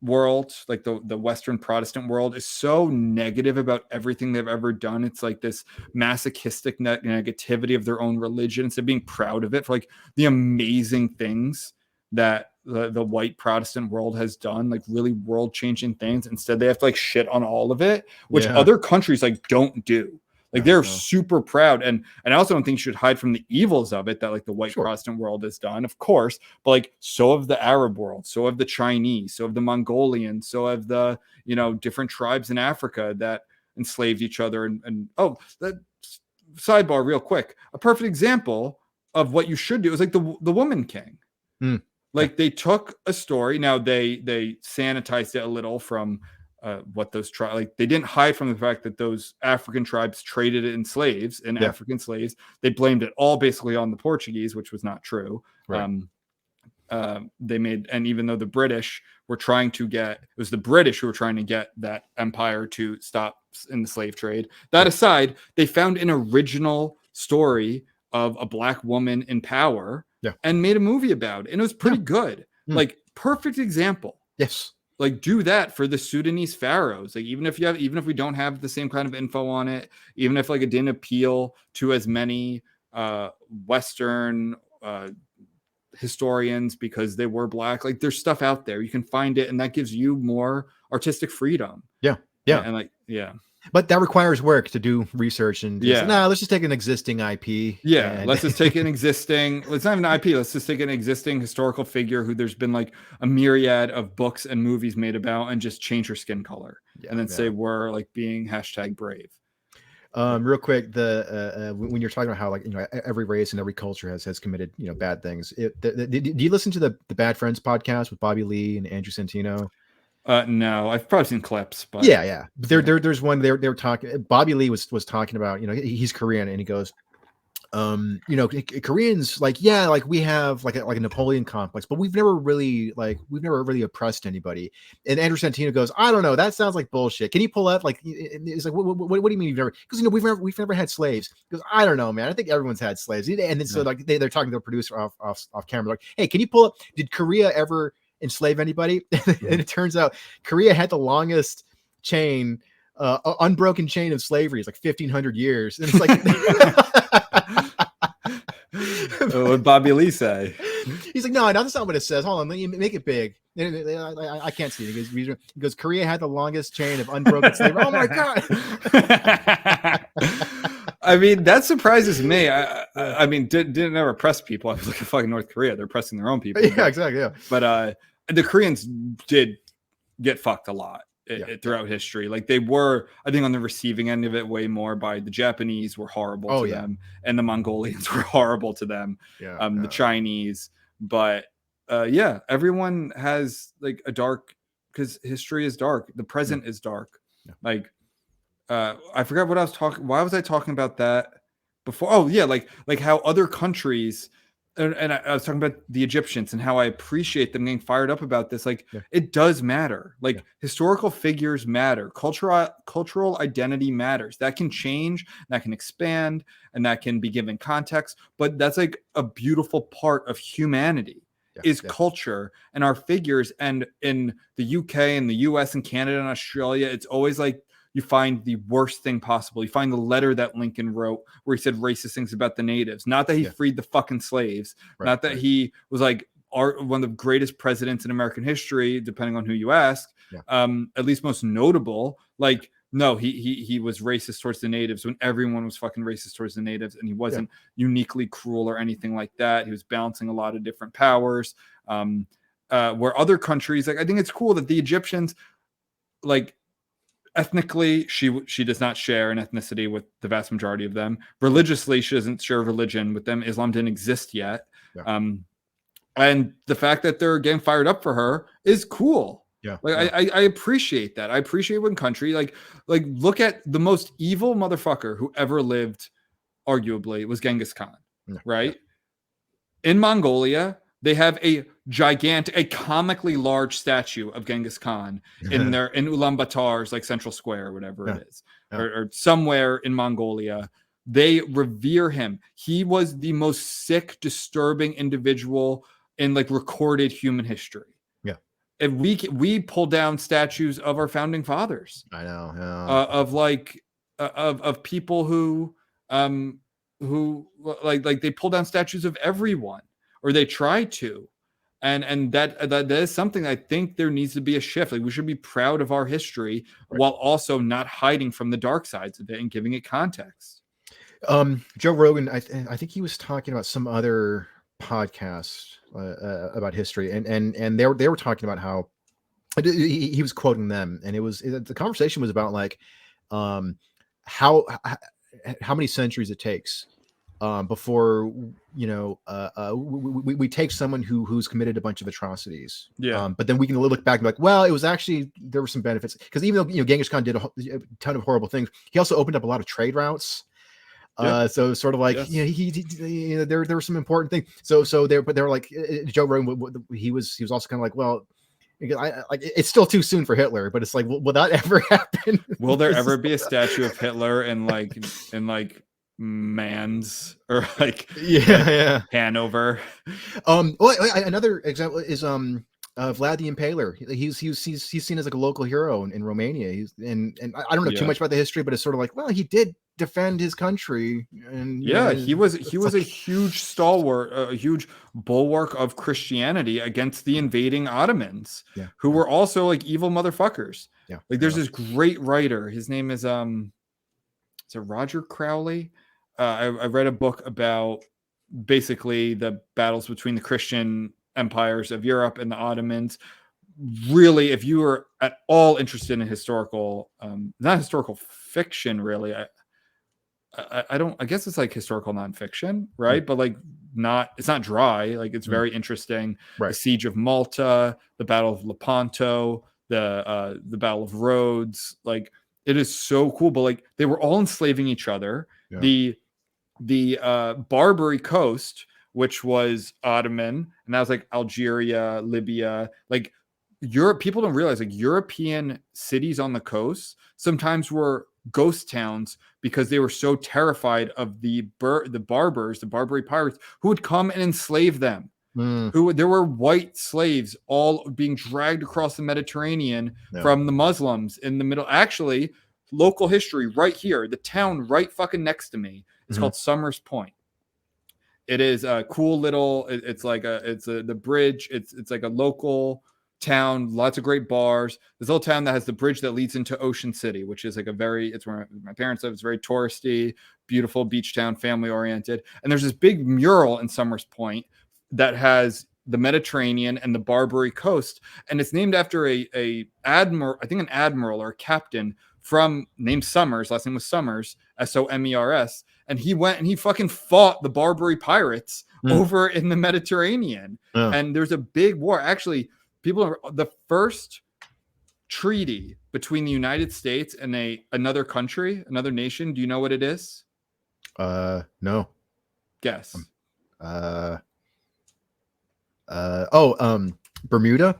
world, like the Western Protestant world is so negative about everything they've ever done. It's like this masochistic negativity of their own religion instead of being proud of it for like the amazing things that the white Protestant world has done, like really world changing things. Instead, they have to like shit on all of it, which other countries like don't do. Like, they're super proud. And I also don't think you should hide from the evils of it that like the white Protestant world has done, of course, but like so of the Arab world, so of the Chinese, so of the Mongolians, so of the, different tribes in Africa that enslaved each other. And that sidebar real quick, a perfect example of what you should do is like the Woman King. Like, they took a story. Now they sanitized it a little from what those tribes, like, they didn't hide from the fact that those African tribes traded in slaves and African slaves. They blamed it all basically on the Portuguese, which was not true. Right. They made, and even though the British were trying to get, it was the British who were trying to get that empire to stop in the slave trade. That aside, they found an original story of a black woman in power and made a movie about it. And it was pretty good. Like, perfect example. Yes. Like, do that for the Sudanese pharaohs. Like, even if we don't have the same kind of info on it, even if like it didn't appeal to as many Western historians because they were black, like, there's stuff out there. You can find it, and that gives you more artistic freedom. Yeah. But that requires work to do research and let's just take an existing IP. Let's just take an existing, it's not even an IP. Let's just take an existing historical figure who there's been like a myriad of books and movies made about, and just change her skin color and then say we're like being #brave. Real quick, when you're talking about how, like, every race and every culture has committed, bad things. Do you listen to the Bad Friends podcast with Bobby Lee and Andrew Santino? No, I've probably seen clips, but there's one they were talking. Bobby Lee was talking about, he's Korean, and he goes, Koreans, like we have like a Napoleon complex, but we've never really oppressed anybody. And Andrew Santino goes, I don't know, that sounds like bullshit. Can you pull up, like, it's like, what do you mean you've never? Because we've never had slaves. Because I don't know, man. I think everyone's had slaves. And then so like they're talking to the producer off camera, like, hey, can you pull up? Did Korea ever enslave anybody? And it turns out Korea had the longest chain, unbroken chain of slavery. It's like 1,500 years. And it's like, what would Bobby Lee say? He's like, no, that's not what it says. Hold on, let me make it big. I can't see it. He goes, Korea had the longest chain of unbroken slavery. Oh my god. I mean, that surprises me. I mean, didn't ever oppress people. I was like, fucking North Korea, they're oppressing their own people. Yeah, exactly. Yeah, but the Koreans did get fucked a lot throughout history. Like, they were, I think, on the receiving end of it way more. By the Japanese were horrible to them, and the Mongolians were horrible to them. The Chinese, but everyone has like a dark, because history is dark. The present is dark. Like, I forgot what I was talking. Why was I talking about that before? Oh yeah, like how other countries, and I was talking about the Egyptians and how I appreciate them getting fired up about this. Like, it does matter. Like, historical figures matter. Cultural identity matters. That can change, that can expand, and that can be given context. But that's like a beautiful part of humanity. Is culture and our figures. And in the UK and the US and Canada and Australia, it's always like you find the worst thing possible. You find the letter that Lincoln wrote where he said racist things about the natives. Not that he freed the fucking slaves. Not that he was like one of the greatest presidents in American history, depending on who you ask. At least most notable. Like, No, he was racist towards the natives when everyone was fucking racist towards the natives, and he wasn't uniquely cruel or anything like that. He was balancing a lot of different powers. Where other countries, like, I think it's cool that the Egyptians, like, ethnically, she does not share an ethnicity with the vast majority of them. Religiously, she doesn't share religion with them. Islam didn't exist yet. And the fact that they're getting fired up for her is cool. I appreciate that. I appreciate when country like look at the most evil motherfucker who ever lived, arguably, was Genghis Khan, right? In Mongolia, they have a comically large statue of Genghis Khan in Ulaanbaatar's like central square or whatever it is, or somewhere in Mongolia. They revere him. He was the most sick, disturbing individual in like recorded human history. And we pull down statues of our founding fathers. I know, of people who like they pull down statues of everyone, or they try to, and that is something I think there needs to be a shift. Like, we should be proud of our history while also not hiding from the dark sides of it and giving it context. Joe Rogan, I think he was talking about some other podcast about history, and they were talking about how he was quoting them, and the conversation was about like how many centuries it takes before we take someone who's committed a bunch of atrocities, but then we can look back and be like, well, it was actually, there were some benefits, because even though Genghis Khan did a ton of horrible things, he also opened up a lot of trade routes. So sort of like, there were some important things. So they were like, Joe Rogan, he was also kind of like, well, it's still too soon for Hitler, but it's like, will that ever happen? Will there ever be a statue of Hitler in Mans or Hanover? Another example is Vlad the Impaler. He's seen as like a local hero in Romania. And I don't know too much about the history, but it's sort of like, well, he did defend his country, and he was a huge stalwart, a huge bulwark of Christianity against the invading Ottomans, who were also like evil motherfuckers. Like, there's this great writer. His name is Roger Crowley. I read a book about basically the battles between the Christian empires of Europe and the Ottomans. Really, if you are at all interested in historical, not historical fiction, really, I guess it's like historical nonfiction, right? But like, it's not dry. Like, it's very interesting. The Siege of Malta, the Battle of Lepanto, the Battle of Rhodes. Like, it is so cool. But like, they were all enslaving each other. The Barbary coast, which was Ottoman, and that was like Algeria, Libya, like Europe. People don't realize, like, European cities on the coast sometimes were ghost towns because they were so terrified of the Barbers, the Barbary pirates, who would come and enslave them. There were white slaves all being dragged across the Mediterranean from the Muslims in the middle. Actually, local history right here, the town right fucking next to me, it's called Summers Point. It is a cool little, it's the bridge. It's like a local town, lots of great bars. This little town that has the bridge that leads into Ocean City, which is like it's where my parents live. It's very touristy, beautiful beach town, family oriented. And there's this big mural in Summers Point that has the Mediterranean and the Barbary coast, and it's named after a admiral, I think an admiral or a captain named Summers. Last name was Summers, Somers, and he went and he fucking fought the Barbary pirates over in the Mediterranean. And there's a big war. Actually, the first treaty between the United States and another country, another nation. Do you know what it is? No. Guess. Bermuda?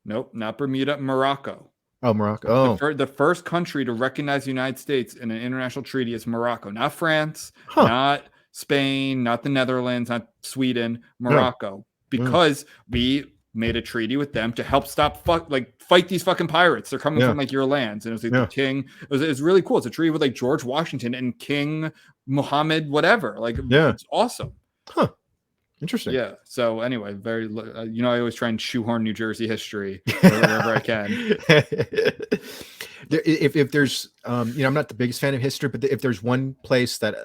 Nope, not Bermuda. Morocco. Oh, Morocco. Oh. The first country to recognize the United States in an international treaty is Morocco. Not France, not Spain, not the Netherlands, not Sweden. Morocco. Because we made a treaty with them to help fight these fucking pirates. They're coming from like your lands. And it was like the king. It was really cool. It's a treaty with like George Washington and King Muhammad, whatever. Like, it's awesome. Huh. Interesting. Yeah. So anyway, I always try and shoehorn New Jersey history wherever I can. If there's I'm not the biggest fan of history, but if there's one place that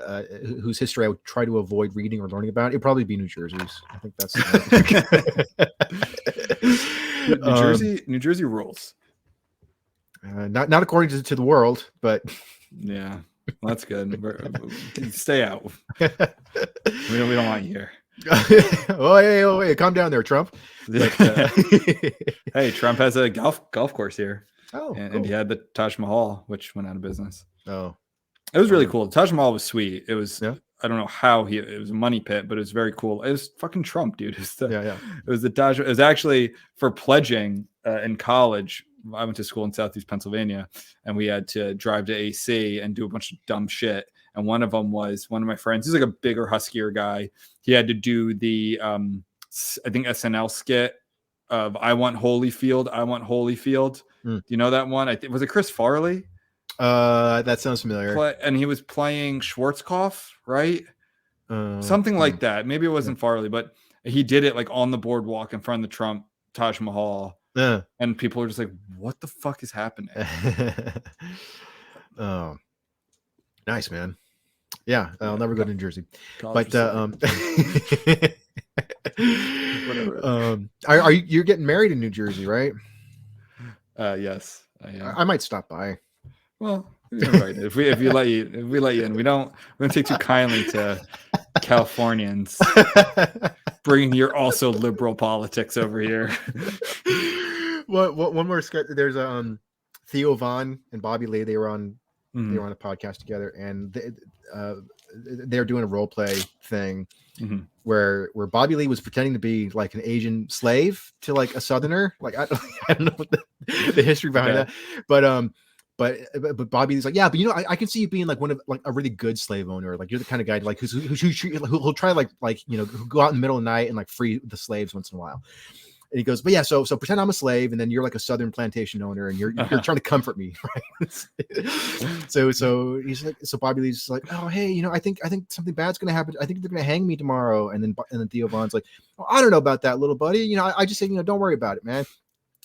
whose history I would try to avoid reading or learning about, it'd probably be New Jersey's. I think that's New Jersey rules. Not according to the world, but yeah, well, that's good. Stay out. We don't want you here. Hey, calm down there, Trump. But, hey, Trump has a golf course here. Oh, and he had the Taj Mahal, which went out of business. Oh, it was really cool. The Taj Mahal was sweet. It was, I don't know how it was a money pit, but it was very cool. It was fucking Trump, dude. It was the Taj. It was actually for pledging in college. I went to school in Southeast Pennsylvania, and we had to drive to AC and do a bunch of dumb shit. And one of them was one of my friends. He's like a bigger, huskier guy. He had to do the, I think SNL skit of "I Want Holyfield, I Want Holyfield." Do you know that one? Was it Chris Farley? That sounds familiar. And he was playing Schwarzkopf, right? Something like that. Maybe it wasn't Farley, but he did it like on the boardwalk in front of the Trump Taj Mahal. And people are just like, what the fuck is happening? Oh, nice, man. Yeah, I'll never go to New Jersey. But you're getting married in New Jersey, right? Yes, I might stop by. Well, if we let you in, we don't take too kindly to Californians bringing your also liberal politics over here. What one more sketch? There's Theo Von and Bobby Lee. They were on a podcast together, and they're doing a role play thing where Bobby Lee was pretending to be like an Asian slave to like a Southerner. Like I don't know what the history behind that, but Bobby Lee's like, yeah, but I can see you being like one of like a really good slave owner. Like you're the kind of guy like who'll try like go out in the middle of the night and like free the slaves once in a while. And he goes, but yeah, so pretend I'm a slave, and then you're like a Southern plantation owner, and you're trying to comfort me, right? so he's like, so Bobby Lee's like, oh hey, I think something bad's gonna happen. I think they're gonna hang me tomorrow. And then Theo Von's like, oh, I don't know about that, little buddy. I just say, don't worry about it, man.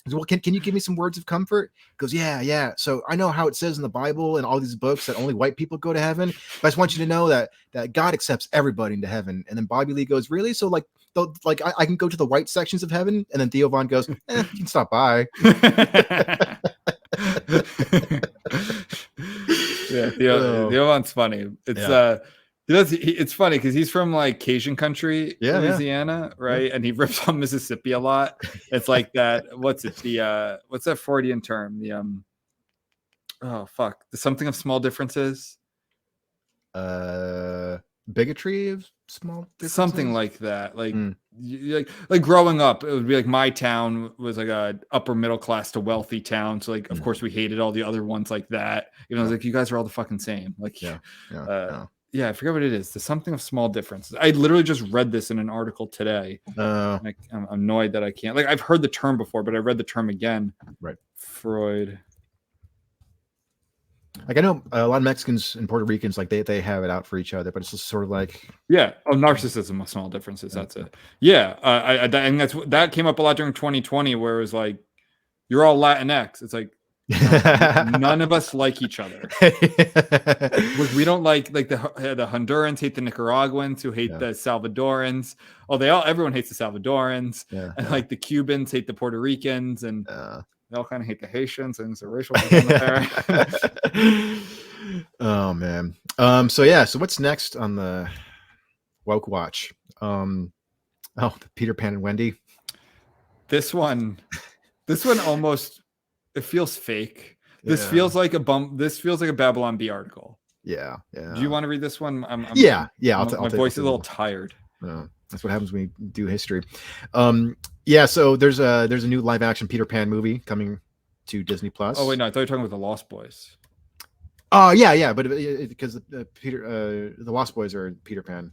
He goes, well, can you give me some words of comfort? He goes, yeah. So I know how it says in the Bible and all these books that only white people go to heaven. But I just want you to know that God accepts everybody into heaven. And then Bobby Lee goes, really? So like I can go to the white sections of heaven? And then Theo Von goes, you can stop by. Yeah, Theo Von's funny. It's funny because he's from like Cajun country, Louisiana, right? And he rips on Mississippi a lot. It's like that. What's that Freudian term? The something of small differences. Bigotry of small differences? Something like that. Like like growing up, it would be like my town was like a upper middle class to wealthy town. So like of course we hated all the other ones like that. I was like, you guys are all the fucking same. Like yeah, I forget what it is. There's something of small differences. I literally just read this in an article today. I'm annoyed that I can't. Like I've heard the term before, but I read the term again. Right. Freud. Like I know a lot of Mexicans and Puerto Ricans, like they have it out for each other, but it's just sort of like narcissism of small differences. That's it. Yeah, and that came up a lot during 2020, where it was like, you're all Latinx. It's like none of us like each other. We don't like the Hondurans hate the Nicaraguans, who hate the Salvadorans. Everyone hates the Salvadorans, and like the Cubans hate the Puerto Ricans, and they all kind of hate the Haitians, and it's a racial there. Oh man. So what's next on the woke watch? The Peter Pan and Wendy. This one almost, it feels fake. This feels like a Babylon Bee article. Yeah. Do you want to read this one? I'll my voice is a little tired. That's what happens when we do history. So there's a new live action Peter Pan movie coming to Disney Plus. Oh wait, no, I thought you were talking about the Lost Boys. Oh yeah, but because the Lost Boys are Peter Pan.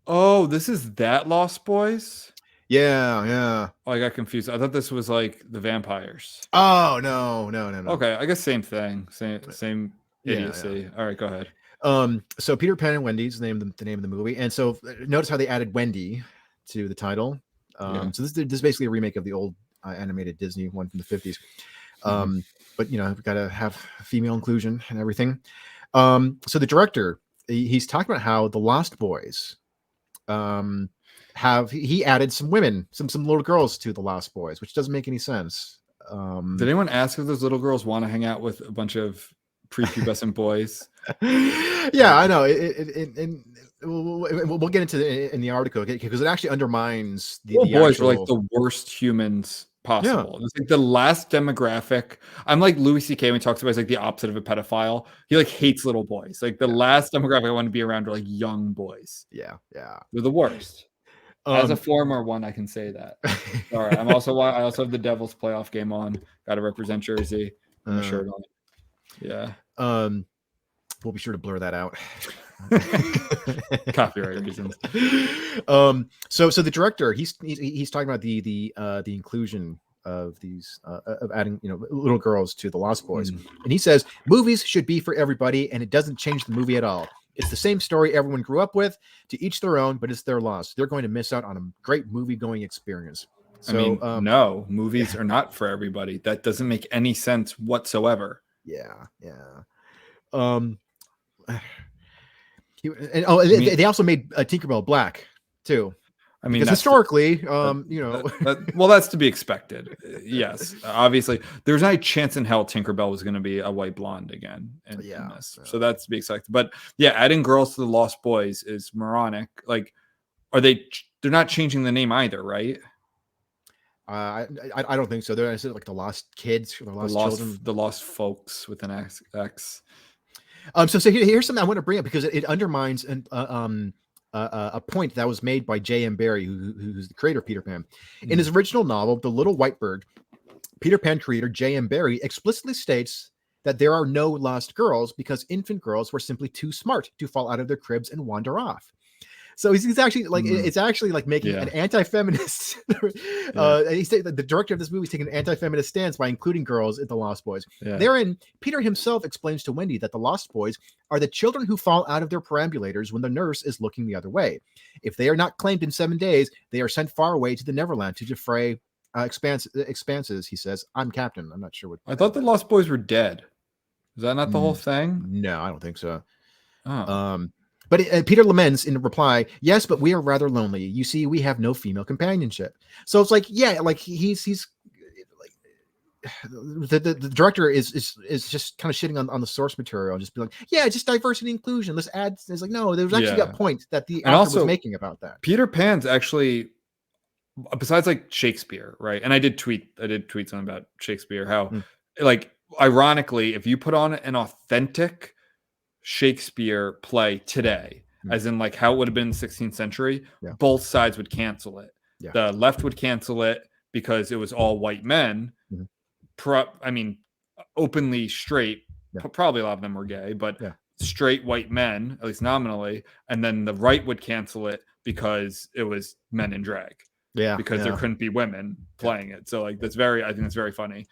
Oh, this is that Lost Boys? Yeah. Oh, I got confused. I thought this was like the vampires. Oh no. Okay, I guess same thing. Same idiocy. Yeah. All right, go ahead. So Peter Pan and Wendy is the name of the movie, and so notice how they added Wendy to the title. So this is basically a remake of the old animated Disney one from the 50s. but we've got to have female inclusion and everything. So the director, he's talking about how the Lost Boys, he added some women, some little girls to the Lost Boys, which doesn't make any sense. Did anyone ask if those little girls want to hang out with a bunch of prepubescent boys? Yeah, I know. We'll get into in the article because it actually undermines the boys are like the worst humans possible. Yeah. It's like the last demographic. I'm like Louis C.K. when he talks about it's like the opposite of a pedophile. He like hates little boys. Like the last demographic I want to be around are like young boys. Yeah. They're the worst. As a former one, I can say that. All right. I also have the Devils playoff game on. Got a represent jersey. My shirt on. Yeah. We'll be sure to blur that out. Copyright reasons. So the director, he's talking about the inclusion of these of adding little girls to the Lost Boys, and he says movies should be for everybody, and it doesn't change the movie at all. It's the same story everyone grew up with, to each their own, but it's their loss. They're going to miss out on a great movie going experience. So, no, movies are not for everybody. That doesn't make any sense whatsoever. Yeah. They also made Tinkerbell black too. I mean, because historically, well, that's to be expected. Yes, obviously, there's not a chance in hell Tinkerbell was going to be a white blonde again. In this. So that's to be expected. But yeah, adding girls to the Lost Boys is moronic. Like, they're not changing the name either, right? I don't think so. They're like the Lost Kids, or the Lost Children, the Lost Folks with an X. So here's something I want to bring up because it undermines a point that was made by J.M. Barrie, who's the creator of Peter Pan. In his original novel, The Little White Bird, Peter Pan creator J.M. Barrie explicitly states that there are no lost girls because infant girls were simply too smart to fall out of their cribs and wander off. So he's actually like it's actually like making an anti-feminist. He said that the director of this movie is taking an anti-feminist stance by including girls in the Lost Boys. Yeah. Therein, Peter himself explains to Wendy that the Lost Boys are the children who fall out of their perambulators when the nurse is looking the other way. If they are not claimed in 7 days, they are sent far away to the Neverland to defray expanses. He says, "I'm captain." I'm not sure what. I thought the Lost Boys were dead. Is that not the whole thing? No, I don't think so. Oh. But Peter laments in reply, "Yes, but we are rather lonely. You see, we have no female companionship." So it's like, he's like the director is just kind of shitting on the source material and just be like, yeah, just diversity and inclusion. Let's add. It's like, no, there was actually a point that the author was making about that. Peter Pan's actually, besides like Shakespeare, right? And I did tweet something about Shakespeare, how like ironically, if you put on an authentic Shakespeare play today, as in like how it would have been in the 16th century, both sides would cancel it. The left would cancel it because it was all white men. Openly straight, probably a lot of them were gay, but straight white men, at least nominally. And then the right would cancel it because it was men in drag. Because there couldn't be women playing it. So like I think that's very funny.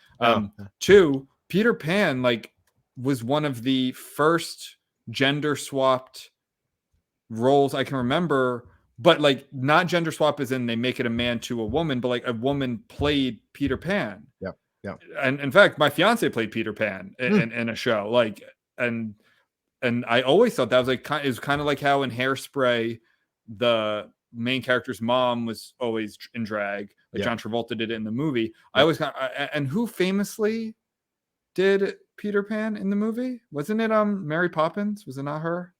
Two, Peter Pan like was one of the first gender swapped roles I can remember, but like not gender swap as in they make it a man to a woman, but like a woman played Peter Pan. Yeah. And in fact, my fiance played Peter Pan in a show. Like, and I always thought that was like it was kind of like how in Hairspray, the main character's mom was always in drag. Like John Travolta did it in the movie. I always and who famously did Peter Pan in the movie? Wasn't it Mary Poppins? Was it not her?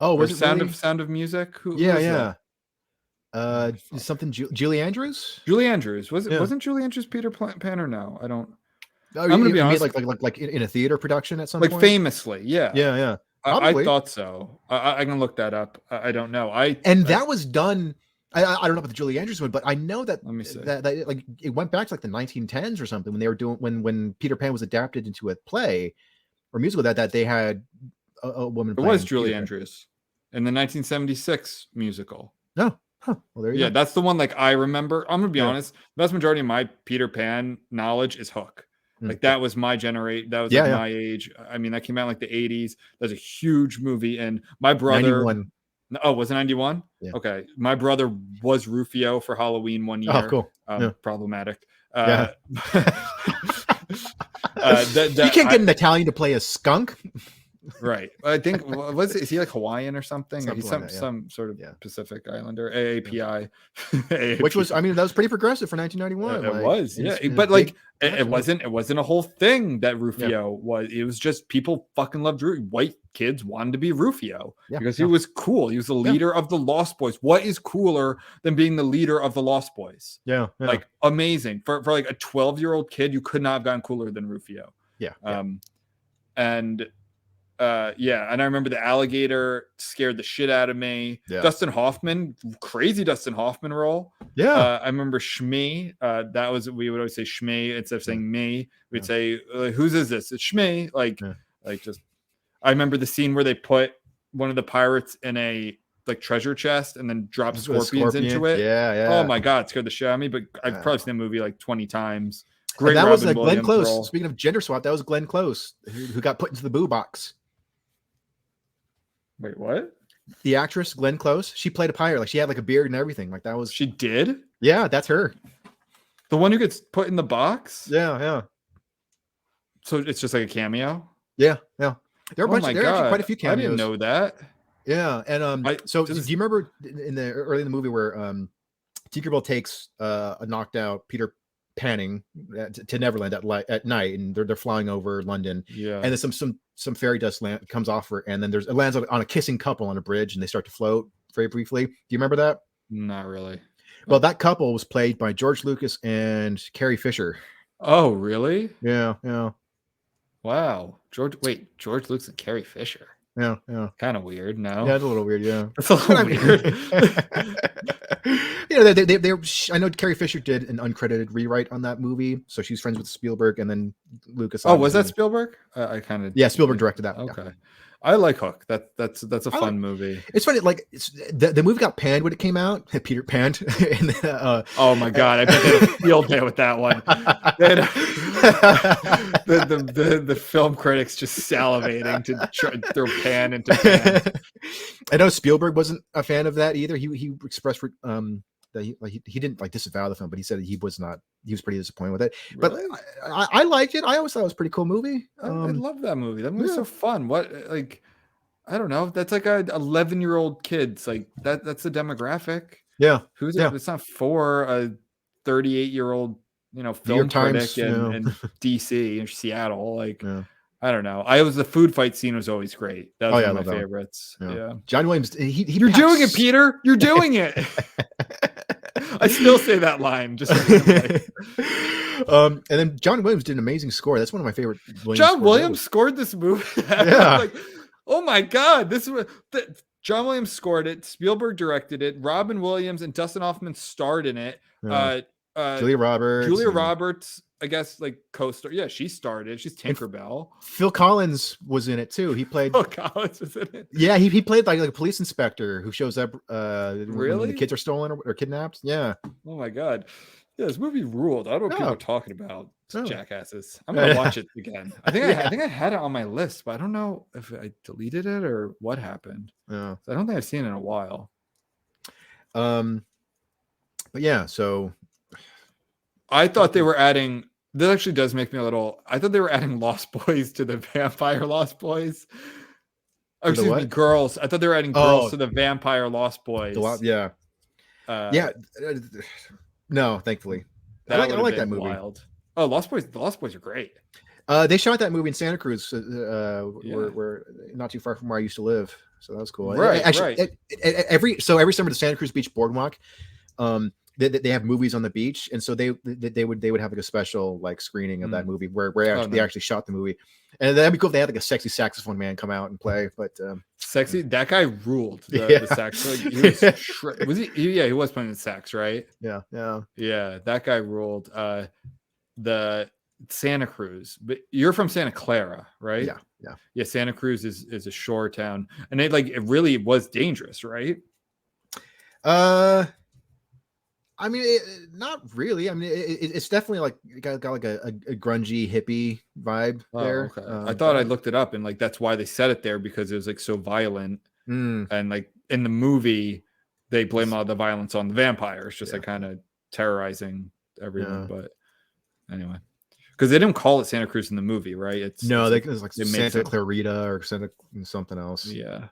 Oh, was it Sound of Music? Who something Julie Andrews? Julie Andrews. Wasn't Julie Andrews Peter Pan or no? I don't. I'm gonna be honest. Like in a theater production at some point? Like famously, yeah. Yeah. I thought so. I can look that up. I don't know. That was done. I don't know about the Julie Andrews one, but I know that let me see. That like it went back to like the 1910s or something when they were doing when Peter Pan was adapted into a play or musical that they had a woman. It was Julie Andrews in the 1976 musical. No, well there you go. Yeah, that's the one. Like I remember. I'm gonna be honest. The vast majority of my Peter Pan knowledge is Hook. Like that was my generation. That was my age. I mean, that came out in like the 80s. That's a huge movie, and my brother. 91. Oh, was it 91? Yeah. Okay. My brother was Rufio for Halloween one year. Oh, cool. Problematic. You can't get an Italian to play a skunk. Right. I think is he like Hawaiian or something? Or he's like that, some sort of Pacific Islander. AAPI. Which was, I mean, that was pretty progressive for 1991. It was, yeah. But like it wasn't a whole thing that Rufio was. It was just people fucking loved Rufio. White kids wanted to be Rufio because he was cool. He was the leader of the Lost Boys. What is cooler than being the leader of the Lost Boys? Yeah. Like amazing. For like a 12-year-old kid, you could not have gotten cooler than Rufio. And and I remember the alligator scared the shit out of me. Dustin Hoffman, crazy Dustin Hoffman role. I remember Shmee. That was, we would always say Shmee instead of saying me. We'd say, whose is this? It's Shmee. Like just. I remember the scene where they put one of the pirates in a like treasure chest and then drop scorpions into it. Oh my god, it scared the shit out of me. But I've probably seen the movie like 20 times. Great. That was Glenn Close. Role. Speaking of gender swap, that was Glenn Close who got put into the boo box. Wait, what? The actress Glenn Close, she played a pirate. Like she had like a beard and everything. Like that was. She did? Yeah, that's her. The one who gets put in the box? Yeah. So it's just like a cameo? Yeah. There are actually quite a few cameos. I didn't know that. Yeah, and do you remember in the early in the movie where Tinkerbell takes a knocked out Peter Panning to Neverland at night, and they're flying over London. Yeah, and then some fairy dust comes off her, and then it lands on a kissing couple on a bridge, and they start to float very briefly. Do you remember that? Not really. Well, that couple was played by George Lucas and Carrie Fisher. Oh, really? Yeah. Wow, George Lucas and Carrie Fisher. Yeah. Kind of weird, no? Yeah, it's a little weird. Yeah, it's a little weird. They I know Carrie Fisher did an uncredited rewrite on that movie, so she's friends with Spielberg and then Lucas. Oh, was that Spielberg? I kind of Spielberg directed that. Okay. Yeah. I like Hook. That's a fun movie. It's funny, like the movie got panned when it came out. Peter panned. Oh my god! I bet they had a field day with that one. The film critics just salivating to try and throw pan into pan. I know Spielberg wasn't a fan of that either. He expressed that he didn't like disavow the film, but he said he was pretty disappointed with it. Really? But I liked it. I always thought it was a pretty cool movie. I love that movie. That movie's so fun. What, like, I don't know. That's like a 11-year-old kids. Like that's the demographic. Yeah. Who's it? It's not for a 38-year-old, film critic in DC and Seattle. Like, I don't know. The food fight scene was always great. That was one of my favorites. Yeah. John Williams. You're doing it, Peter. You're doing it. I still say that line. Just and then John Williams did an amazing score. That's one of my favorite. John Williams scored this movie. Yeah. Like, oh my god, this was John Williams scored it. Spielberg directed it. Robin Williams and Dustin Hoffman starred in it. Yeah. Julia Roberts, I guess, like co-star. Yeah, she started. She's Tinkerbell. Phil Collins was in it too. He played. Phil Collins was in it. Yeah, he played like a police inspector who shows up. Really? When the kids are stolen or kidnapped. Yeah. Oh my god. Yeah, this movie ruled. I don't know what people are talking about. Jackasses. I'm gonna watch it again. I think I had it on my list, but I don't know if I deleted it or what happened. Yeah. I don't think I've seen it in a while. But yeah, so I thought they were adding. This actually does make me a little. I thought they were adding Lost Boys to the Vampire Lost Boys. Oh, excuse me, girls. I thought they were adding girls to the Vampire Lost Boys. Yeah. No, thankfully. I like that movie. Wild. Oh, Lost Boys. The Lost Boys are great. They shot that movie in Santa Cruz. We're not too far from where I used to live, so that was cool. Right. Every summer the Santa Cruz Beach Boardwalk, they have movies on the beach, and so they would have like a special like screening of that movie where they actually shot the movie, and that'd be cool if they had like a sexy saxophone man come out and play. But sexy, that guy ruled the sax. Like, was he? Yeah, he was playing the sax, right? Yeah. That guy ruled. The Santa Cruz, but you're from Santa Clara, right? Yeah. Santa Cruz is a shore town, and it really was dangerous, right? I mean, not really. I mean, it's definitely like got like a grungy hippie vibe there. Okay. I thought I looked it up, and like that's why they set it there, because it was like so violent. And like in the movie, they blame all the violence on the vampires, just like kind of terrorizing everyone. But anyway, because they didn't call it Santa Cruz in the movie, right? It's like Santa Clarita or Santa something else. Yeah.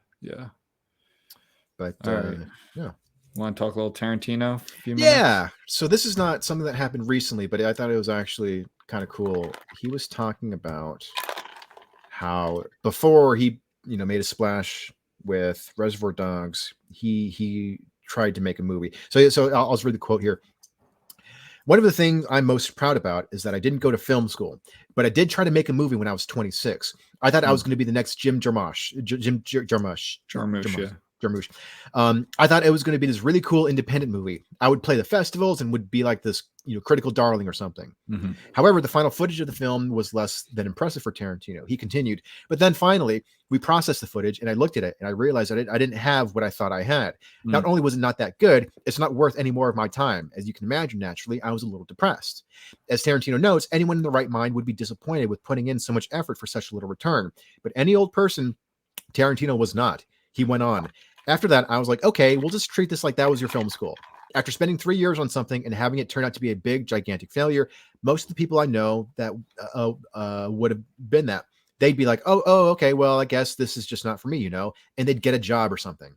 But yeah. Want to talk a little Tarantino? For a few minutes? Yeah. So this is not something that happened recently, but I thought it was actually kind of cool. He was talking about how before he made a splash with Reservoir Dogs, he tried to make a movie. So I'll just read the quote here. One of the things I'm most proud about is that I didn't go to film school, but I did try to make a movie when I was 26. I thought I was going to be the next Jim Jarmusch. Jarmusch. I thought it was going to be this really cool independent movie. I would play the festivals and would be like this, critical darling or something. Mm-hmm. However, the final footage of the film was less than impressive for Tarantino. He continued, but then finally we processed the footage and I looked at it and I realized I didn't have what I thought I had. Not only was it not that good, it's not worth any more of my time. As you can imagine, naturally, I was a little depressed. As Tarantino notes, anyone in the right mind would be disappointed with putting in so much effort for such little return. But any old person, Tarantino was not. He went on. After that, I was like, okay, we'll just treat this like that was your film school. After spending 3 years on something and having it turn out to be a big, gigantic failure, most of the people I know that would have been that, they'd be like, oh, okay, well, I guess this is just not for me, and they'd get a job or something.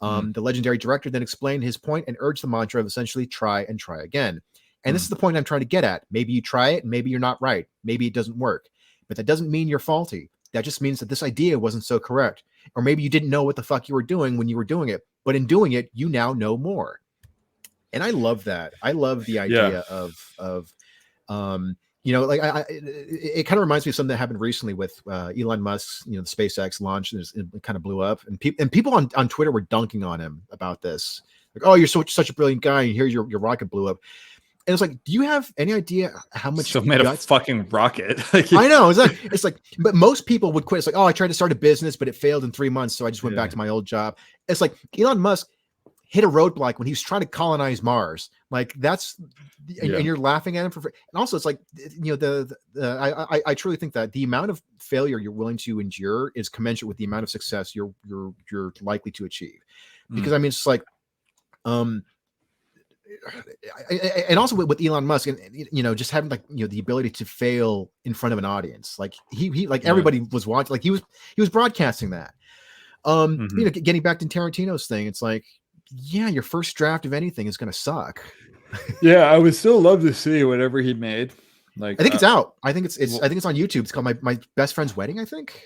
The legendary director then explained his point and urged the mantra of essentially try and try again. And this is the point I'm trying to get at. Maybe you try it, and maybe you're not right. Maybe it doesn't work. But that doesn't mean you're faulty. That just means that this idea wasn't so correct. Or maybe you didn't know what the fuck you were doing when you were doing it. But in doing it, you now know more. And I love that. I love the idea of it kind of reminds me of something that happened recently with Elon Musk's, the SpaceX launch, and it kind of blew up. And people on Twitter were dunking on him about this. Like, oh, you're such a brilliant guy, and here's your rocket blew up. And it's like, do you have any idea how much? So made a fucking rocket. I know. It's like, but most people would quit. It's like, oh, I tried to start a business, but it failed in 3 months, so I just went back to my old job. It's like Elon Musk hit a roadblock when he was trying to colonize Mars. Like and you're laughing at him for. And also, it's like, I truly think that the amount of failure you're willing to endure is commensurate with the amount of success you're likely to achieve. Because I mean, it's like, and also with Elon Musk and just having the ability to fail in front of an audience, like he everybody was watching, like he was broadcasting that. Getting back to Tarantino's thing, it's like, your first draft of anything is going to suck. I would still love to see whatever he made. Like, I think it's out. I think it's I think it's on YouTube. It's called My Best Friend's Wedding. I think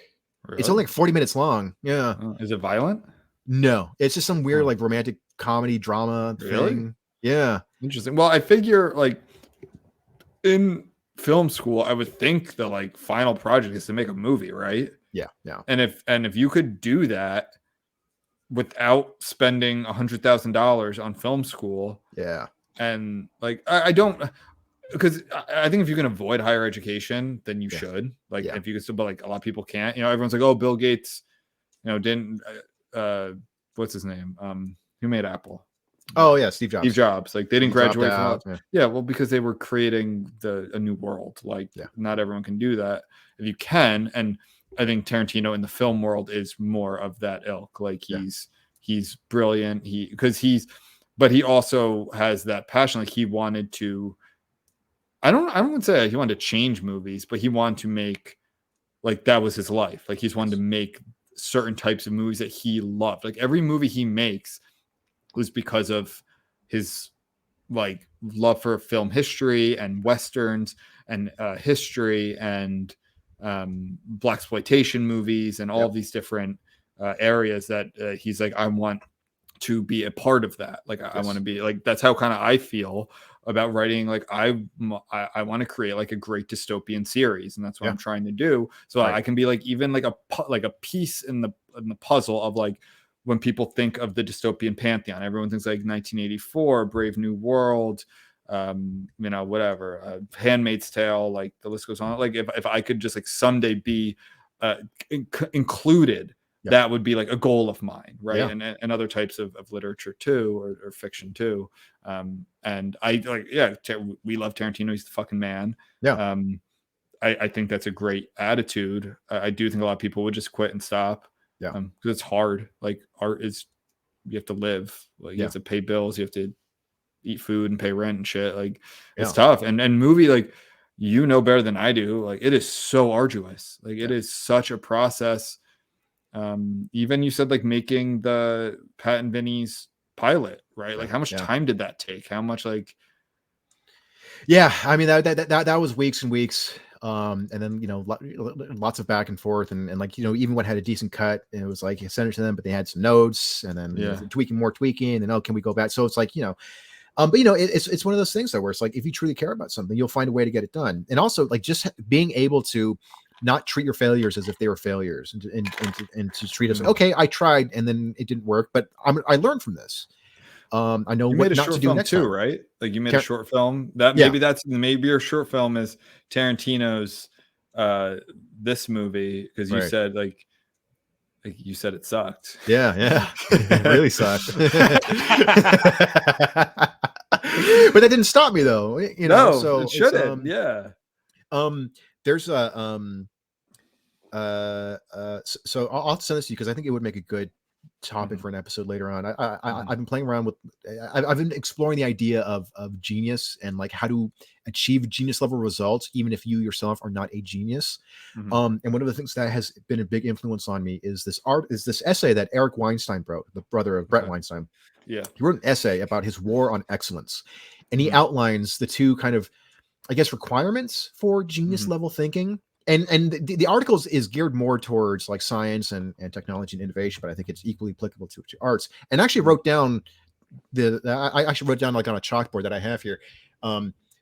it's only like 40 minutes long. Yeah. Is it violent? No, it's just some weird like romantic comedy drama thing. Yeah. Interesting. Well, I figure like in film school, I would think the like final project is to make a movie, right? Yeah. And if you could do that without spending $100,000 on film school, and like I don't, because I think if you can avoid higher education, then you should. Like if you can still, but like a lot of people can't. Everyone's like, oh, Bill Gates, didn't what's his name? Who made Apple? Oh yeah, Steve Jobs. Steve Jobs. Like they didn't graduate from well, because they were creating a new world. Like not everyone can do that. If you can, and I think Tarantino in the film world is more of that ilk. Like he's brilliant. But he also has that passion. Like he wanted to. I don't want to say he wanted to change movies, but he wanted to make, like, that was his life. Like he's wanted to make certain types of movies that he loved. Like every movie he makes was because of his like love for film history and westerns and history and blaxploitation movies and all these different areas that he's like, I want to be a part of that. Like I want to be like, that's how kind of I feel about writing. Like I want to create like a great dystopian series, and that's what I'm trying to do. So I can be like even like a piece in the puzzle of like, when people think of the dystopian pantheon, everyone thinks like 1984, Brave New World, whatever, Handmaid's Tale, like the list goes on. Like if I could just like someday be included, that would be like a goal of mine, right? And other types of literature too, or fiction too. And I like, we love Tarantino. He's the fucking man. I think that's a great attitude. I do think a lot of people would just quit and stop. Because it's hard. Like art is, you have to live. Like you have to pay bills. You have to eat food and pay rent and shit. Like it's tough. And movie, like you know better than I do. Like, it is so arduous. Like, it is such a process. Even you said like making the Pat and Vinny's pilot, right? Like, how much time did that take? How much like? Yeah, I mean that was weeks and weeks. And then, you know, lots of back and forth, and like, you know, even what had a decent cut, and it was like you sent it to them, but they had some notes, and then tweaking, and then, oh, can we go back? So it's like, you know, but you know, it's one of those things though, where it's like, if you truly care about something, you'll find a way to get it done. And also, like, just being able to not treat your failures as if they were failures, and to treat us, okay, I tried and then it didn't work, but I learned from this. I know what not to do next too, time. right? Like, you made a short film that maybe your short film is Tarantino's this movie, because you said like you said it sucked. Yeah, it really sucked. But that didn't stop me though, you know. So it shouldn't. There's a so I'll send this to you, because I think it would make a good topic for an episode later on. I've been playing around with, I've been exploring the idea of genius, and like how to achieve genius level results even if you yourself are not a genius. And one of the things that has been a big influence on me is this essay that Eric Weinstein wrote, the brother of Brett Weinstein. He wrote an essay about his war on excellence, and he outlines the two kind of, I guess, requirements for genius level thinking. And the article is geared more towards like science and technology and innovation, but I think it's equally applicable to arts. And I actually wrote down I actually wrote down like on a chalkboard that I have here.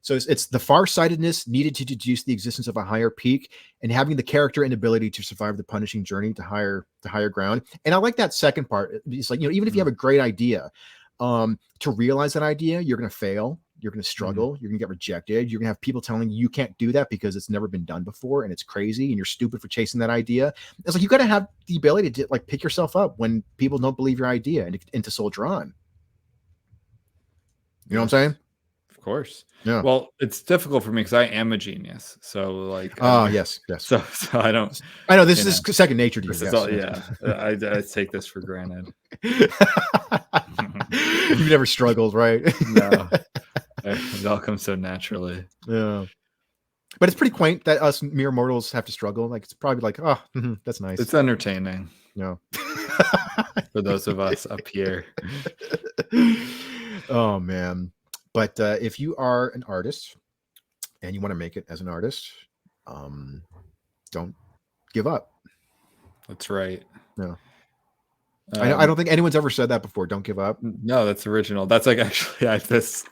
So it's the farsightedness needed to deduce the existence of a higher peak, and having the character and ability to survive the punishing journey to higher ground. And I like that second part. It's like, you know, even if you have a great idea, to realize that idea, you're going to fail. You're going to struggle. You're going to get rejected. You're going to have people telling you can't do that because it's never been done before and it's crazy and you're stupid for chasing that idea. It's like, you got to have the ability to like pick yourself up when people don't believe your idea, and to soldier on. You know what I'm saying? Of course. Yeah. Well, it's difficult for me because I am a genius. So like, yes. So I don't. I know this is second nature to you. I take this for granted. You've never struggled, right? No. It all comes so naturally. Yeah. But it's pretty quaint that us mere mortals have to struggle. Like, it's probably like, oh, that's nice. It's entertaining. Yeah. For those of us up here. Oh, man. But if you are an artist and you want to make it as an artist, don't give up. That's right. No. I don't think anyone's ever said that before. Don't give up. No, that's original. That's like, actually, I have this.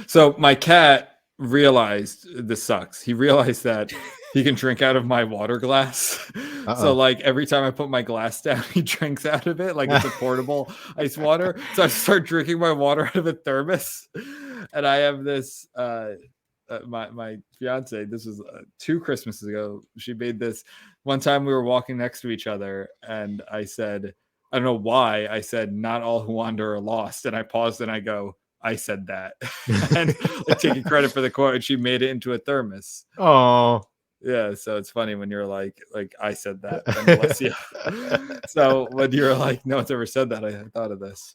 So my cat realized this sucks. He realized that he can drink out of my water glass. So like every time I put my glass down, he drinks out of it. Like it's a portable ice water. So I start drinking my water out of a thermos. And I have this, my fiance, this was 2 Christmases ago. She made this one time. We were walking next to each other and I said, I don't know why I said, not all who wander are lost. And I paused and I go, I said that. And like, taking credit for the quote, and she made it into a thermos. Oh, yeah. So it's funny when you're like I said that. Bless you. So when you're like, no one's ever said that, I thought of this.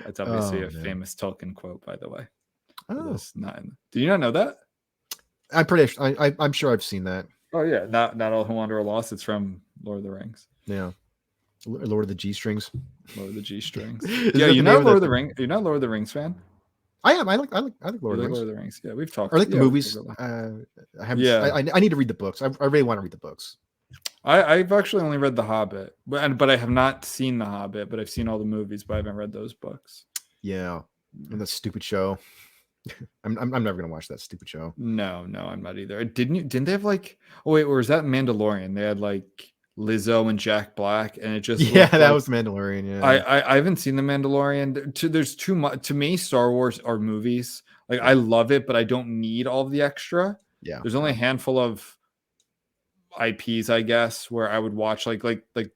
That's obviously a famous Tolkien quote, by the way. Oh, do you not know that? I'm sure I've seen that. Oh yeah, not all who wander are lost. It's from Lord of the Rings. Yeah, Lord of the G Strings. Lord of the G Strings. Yeah, you're not Lord of the Rings. You're not Lord of the Rings fan. I am. I like Lord of the Rings. Yeah, we've talked. I like the movies. I haven't. Yeah, I need to read the books. I really want to read the books. I've actually only read The Hobbit, but I have not seen The Hobbit. But I've seen all the movies, but I haven't read those books. Yeah, and that stupid show. I'm never gonna watch that stupid show. No, I'm not either. Didn't they have like? Oh wait, or was that Mandalorian? They had like Lizzo and Jack Black, and it just that was Mandalorian. Yeah, I haven't seen the Mandalorian. There's too much to me. Star Wars are movies. Like I love it, but I don't need all of the extra. Yeah, there's only a handful of IPs, I guess, where I would watch like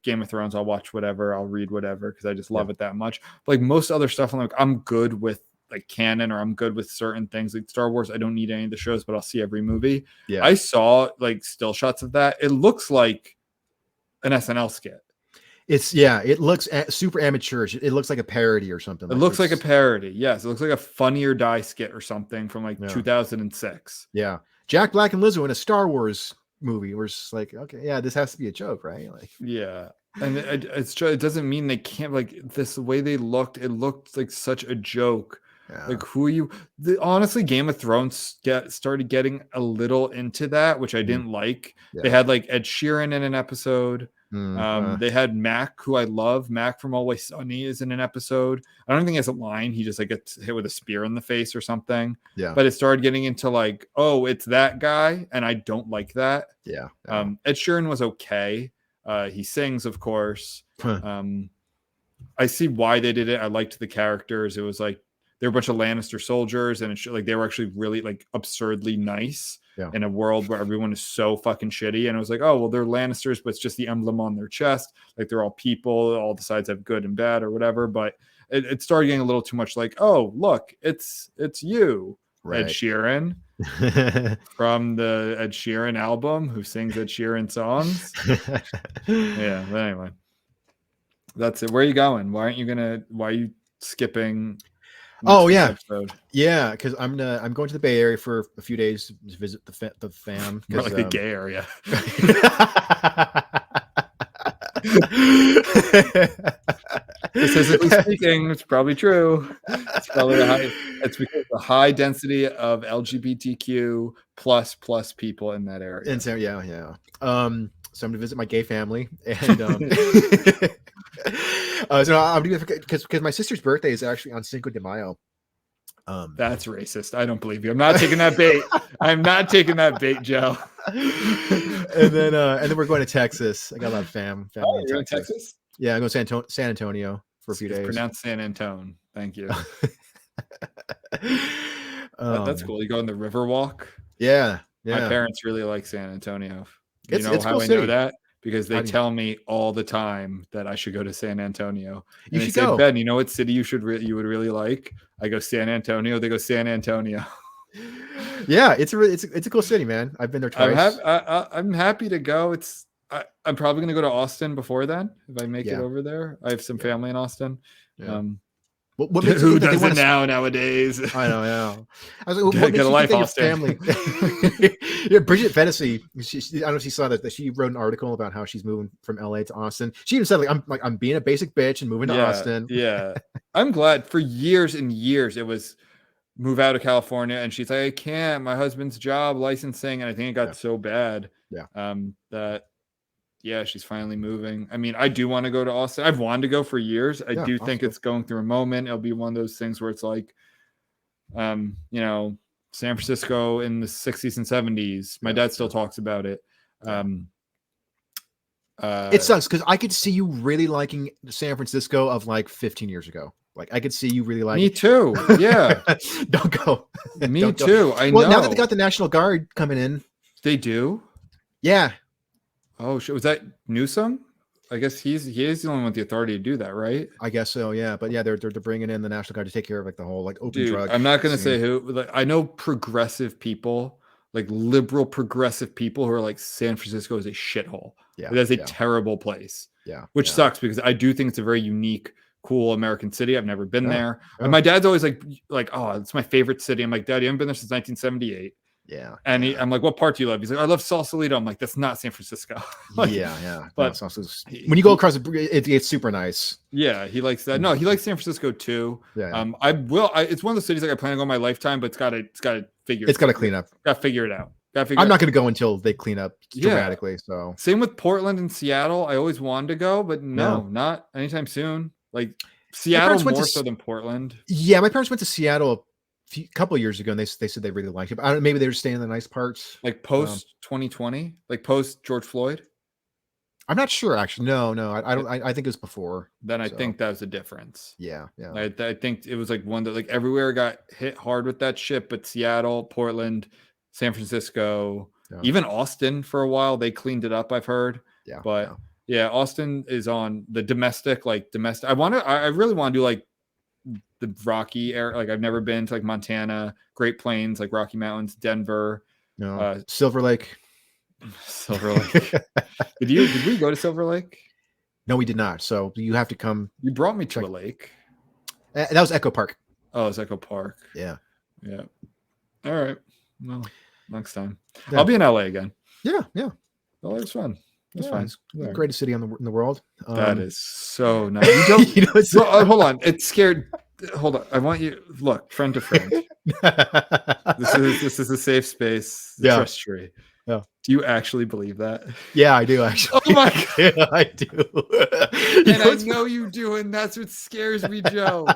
Game of Thrones. I'll watch whatever, I'll read whatever because I just love it that much. But like most other stuff, I'm good with like canon, or I'm good with certain things. Like Star Wars, I don't need any of the shows, but I'll see every movie. Yeah, I saw like still shots of that. It looks like an SNL skit. It looks super amateurish. It looks like a parody or something. It looks like a parody. Yes, it looks like a Funny or Die skit or something from like 2006. Yeah, Jack Black and Lizzo in a Star Wars movie. We're just like, okay, yeah, this has to be a joke, right? Like, yeah, and it's true. It doesn't mean they can't, like, this, the way they looked. It looked like such a joke. Yeah. Like, who are you? Honestly, Game of Thrones started getting a little into that, which I didn't like. They had like Ed Sheeran in an episode. They had Mac, who I love. Mac from Always Sunny is in an episode. I don't think he has a line. He just like gets hit with a spear in the face or something. Yeah. But it started getting into like, oh, it's that guy, and I don't like that. Yeah. Ed Sheeran was okay. He sings, of course. I see why they did it. I liked the characters. It was like they were a bunch of Lannister soldiers, and like they were actually really like absurdly nice in a world where everyone is so fucking shitty. And it was like, oh, well, they're Lannisters, but it's just the emblem on their chest. Like they're all people. All the sides have good and bad or whatever. But it started getting a little too much like, oh, look, it's you, Ed Sheeran. From the Ed Sheeran album, who sings Ed Sheeran songs. Yeah, but anyway, that's it. Where are you going? Why are you skipping? Oh yeah, episode? Yeah, because I'm going to the Bay Area for a few days to visit the fam. More like the gay area. Statistically speaking, it's probably true. It's probably it's because of the high density of LGBTQ plus people in that area. And so yeah. So I'm going to visit my gay family, and so I'm doing because my sister's birthday is actually on Cinco de Mayo. That's racist. I don't believe you. I'm not taking that bait. I'm not taking that bait, Joe. and then we're going to Texas. I got a lot of family in Texas. Yeah, I'm going to San Antonio for a few days. Pronounced San Antone. Thank you. That's cool. You go on the Riverwalk. Yeah. My parents really like San Antonio. You know how I know that? Because they tell me all the time that I should go to San Antonio. And they say, Ben, you know what city you would really like? I go San Antonio. They go San Antonio. Yeah, it's a cool city, man. I've been there twice. I'm happy to go. I'm probably going to go to Austin before then if I make it over there. I have some family in Austin. Yeah. What makes who does it nowadays? I know, yeah. I was like, what get a life, Austin. Family? Yeah, Bridget Fennessy. I don't know if she saw that she wrote an article about how she's moving from LA to Austin. She even said I'm being a basic bitch and moving to Austin. Yeah, I'm glad. For years and years it was move out of California, and she's like, I can't. My husband's job, licensing, and I think it got so bad. That. Yeah, she's finally moving. I mean, I do want to go to Austin. I've wanted to go for years. I do think it's going through a moment. It'll be one of those things where it's like, San Francisco in the 60s and 70s. My dad still talks about it. It sucks because I could see you really liking San Francisco of like 15 years ago. Like I could see you really liking. Me too. Yeah. Don't go. Me too. I know. Well, now that they got the National Guard coming in. They do? Yeah. Oh, was that Newsom? I guess he is the only one with the authority to do that, right? I guess so, yeah. But yeah, they're bringing in the National Guard to take care of like the whole like open drug. I'm not going to say who. Like, I know progressive people, like liberal progressive people, who are like San Francisco is a shithole. Yeah, that's a terrible place. Yeah, which sucks because I do think it's a very unique, cool American city. I've never been there. And my dad's always like, oh, it's my favorite city. I'm like, Dad, you haven't been there since 1978. Yeah. And I'm like, what part do you love? He's like, I love Sausalito. I'm like, that's not San Francisco. Yeah. But no, when you go across it's super nice. Yeah, he likes that. No, he likes San Francisco too. Yeah. It's one of the cities like I plan to go my lifetime, but it's got to figure. It's got to clean up. Got to figure it out. I'm not going to go until they clean up dramatically. So same with Portland and Seattle. I always wanted to go, but not anytime soon. Like Seattle more so than Portland. Yeah, my parents went to Seattle a couple of years ago, and they said they really liked it. But I don't know, maybe they were staying in the nice parts. Like post 2020, like post George Floyd. I'm not sure actually. No, I don't. I think it was before. Then I think that was a difference. Yeah. I think it was like one that like everywhere got hit hard with that shit, but Seattle, Portland, San Francisco, even Austin for a while, they cleaned it up. I've heard. Yeah. But yeah, Austin is on the domestic. I really want to do like the Rocky area. Like I've never been to like Montana, Great Plains, like Rocky Mountains, Denver, Silver Lake. Silver Lake. Did we go to Silver Lake? No, we did not. So you have to come. You brought me to a lake. That was Echo Park. Oh, it's Echo Park. Yeah. Yeah. All right. Well, next time. Yeah. I'll be in LA again. Yeah. Yeah. Oh, it's fun. It's fun. It's the greatest city in the world. That is so nice. You don't, hold on. It's scared. Hold on. I want you look, friend to friend. This is a safe space. The trust tree. Yeah. Do you actually believe that? Yeah, I do actually. Oh my god, yeah, I do. And I know you do, and that's what scares me, Joe.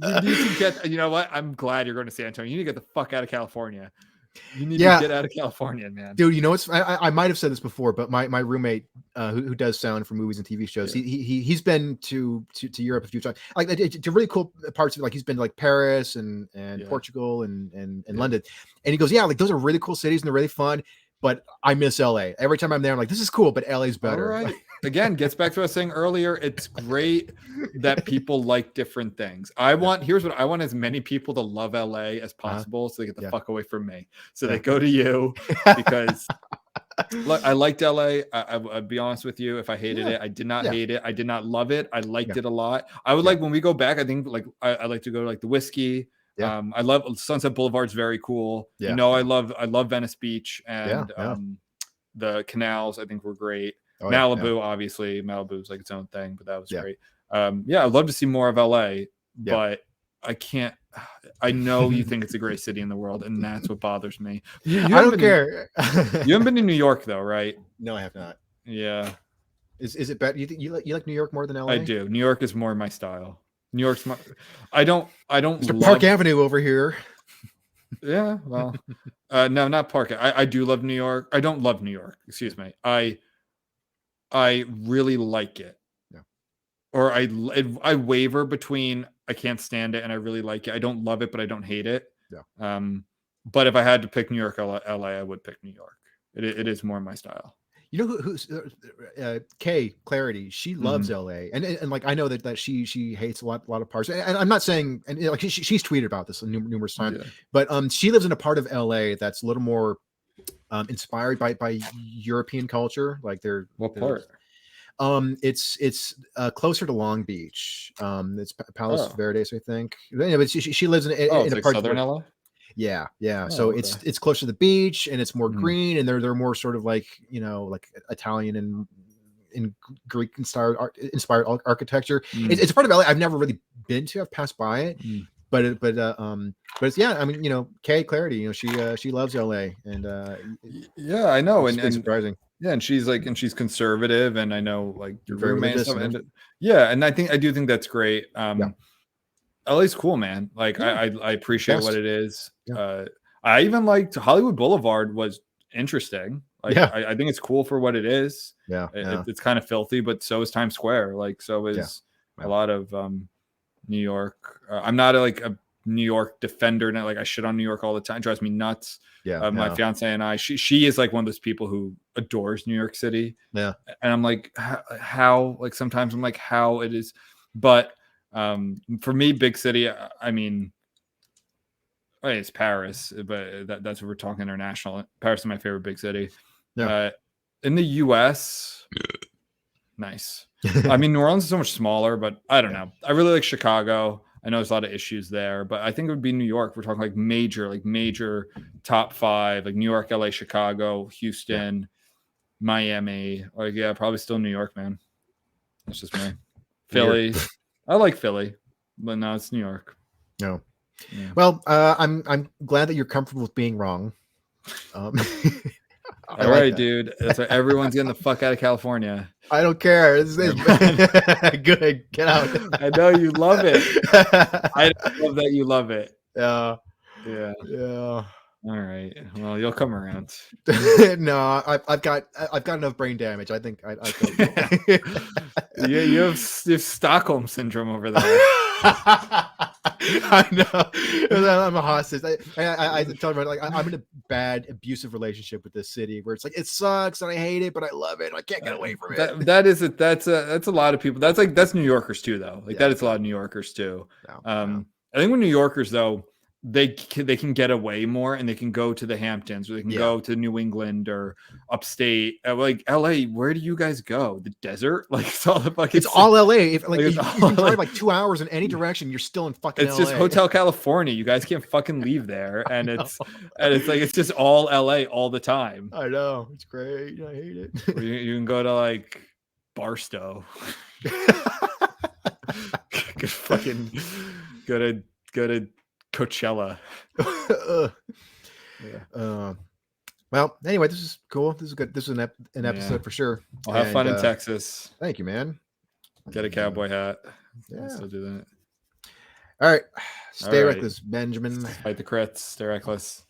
You need to get. You know what? I'm glad you're going to San Antonio. You need to get the fuck out of California. You need to get out of California, man. Dude, you know what's I might have said this before, but my roommate who does sound for movies and TV shows, he's been to Europe a few times. Like to really cool parts of it. Like he's been to like Paris and Portugal and London. And he goes, yeah, like those are really cool cities and they're really fun. But I miss LA. Every time I'm there, I'm like, this is cool, but LA's better. All right. Again, gets back to what I was saying earlier. It's great that people like different things. Here's what I want: as many people to love LA as possible, so they get the fuck away from me. So they go to you because look, I liked LA. I'll be honest with you. If I hated it, I did not hate it. I did not love it. I liked it a lot. I would like when we go back. I think like I like to go to like the Whiskey. Yeah. I love Sunset Boulevard's very cool. Yeah. You know, I love Venice Beach and the canals. I think were great. Oh, Malibu, obviously, Malibu's like its own thing, but that was great. I'd love to see more of LA, but I can't. I know you think it's a great city in the world, and that's what bothers me. I don't care. You haven't been to New York though, right? No, I have not. Yeah. Is it better? You think you like New York more than LA? I do. New York is more my style. New York's my. I don't. Mr. Park Avenue over here. Yeah. Well, no, not Park. I do love New York. I don't love New York. Excuse me. I really like it. Yeah. Or I waver between I can't stand it and I really like it. I don't love it, but I don't hate it. Yeah. But if I had to pick New York, LA, I would pick New York. It is more my style. You know who's Kay Clarity? She loves LA, and like I know that she hates a lot of parts. And I'm not saying, and like she's tweeted about this numerous times, but she lives in a part of LA that's a little more inspired by European culture. Like what part? It's closer to Long Beach. It's Palos Verdes, I think. Yeah, but she lives in a like part southern LA. Yeah. Oh, so it's closer to the beach and it's more green and they're more sort of like, you know, like Italian and in Greek inspired architecture. It's a part of LA I've never really been to. I've passed by it, but it's I mean, you know, Kay Clarity, you know, she loves LA and yeah, I know, and surprising. Yeah, and she's conservative, and I know like your roommate and stuff. And I do think that's great. LA's cool, man. Like I appreciate what it is. I even liked Hollywood Boulevard was interesting. Like I think it's cool for what it is. It's kind of filthy, but so is Times Square. Like so is a lot of New York. I'm not a New York defender. Not like I shit on New York all the time. It drives me nuts. My fiance and I. She is like one of those people who adores New York City. Yeah, and I'm like, how? Like sometimes I'm like, how it is, but. For me, big city, I mean, it's Paris, but that's what we're talking international. Paris is my favorite big city. Yeah. In the US, nice. I mean, New Orleans is so much smaller, but I don't know. I really like Chicago. I know there's a lot of issues there, but I think it would be New York. We're talking like major top 5, like New York, LA, Chicago, Houston, Miami. Like, yeah, probably still New York, man. That's just me. Philly. I like Philly, but no, it's New York. No. Yeah. Well, I'm glad that you're comfortable with being wrong. All right, dude. That's why everyone's getting the fuck out of California. I don't care. Good. Get out. I know you love it. I love that you love it. Yeah. All right. Well, you'll come around. No, I've got enough brain damage. I think you have Stockholm syndrome over there. I know. I'm a hostage. I told her like I'm in a bad abusive relationship with this city where it's like it sucks and I hate it, but I love it. I can't get away from it. That's a lot of people. That's New Yorkers too, though. Like that is a lot of New Yorkers too. I think with New Yorkers though. they can get away more, and they can go to the Hamptons, or they can go to New England or upstate. Like LA, where do you guys go? The desert? Like it's all LA. If like, you can drive like 2 hours in any direction, you're still in fucking it's LA. just Hotel California. You guys can't fucking leave there. And it's like it's just all LA all the time. I know. It's great. I hate it. You can go to like Barstow. Fucking go to Coachella. Well, anyway, this is cool. This is good. This is an episode for sure. I'll have fun in Texas. Thank you, man. Get a cowboy hat. Yeah. Still do that. All right. Stay reckless, Benjamin. Fight the crits. Stay reckless.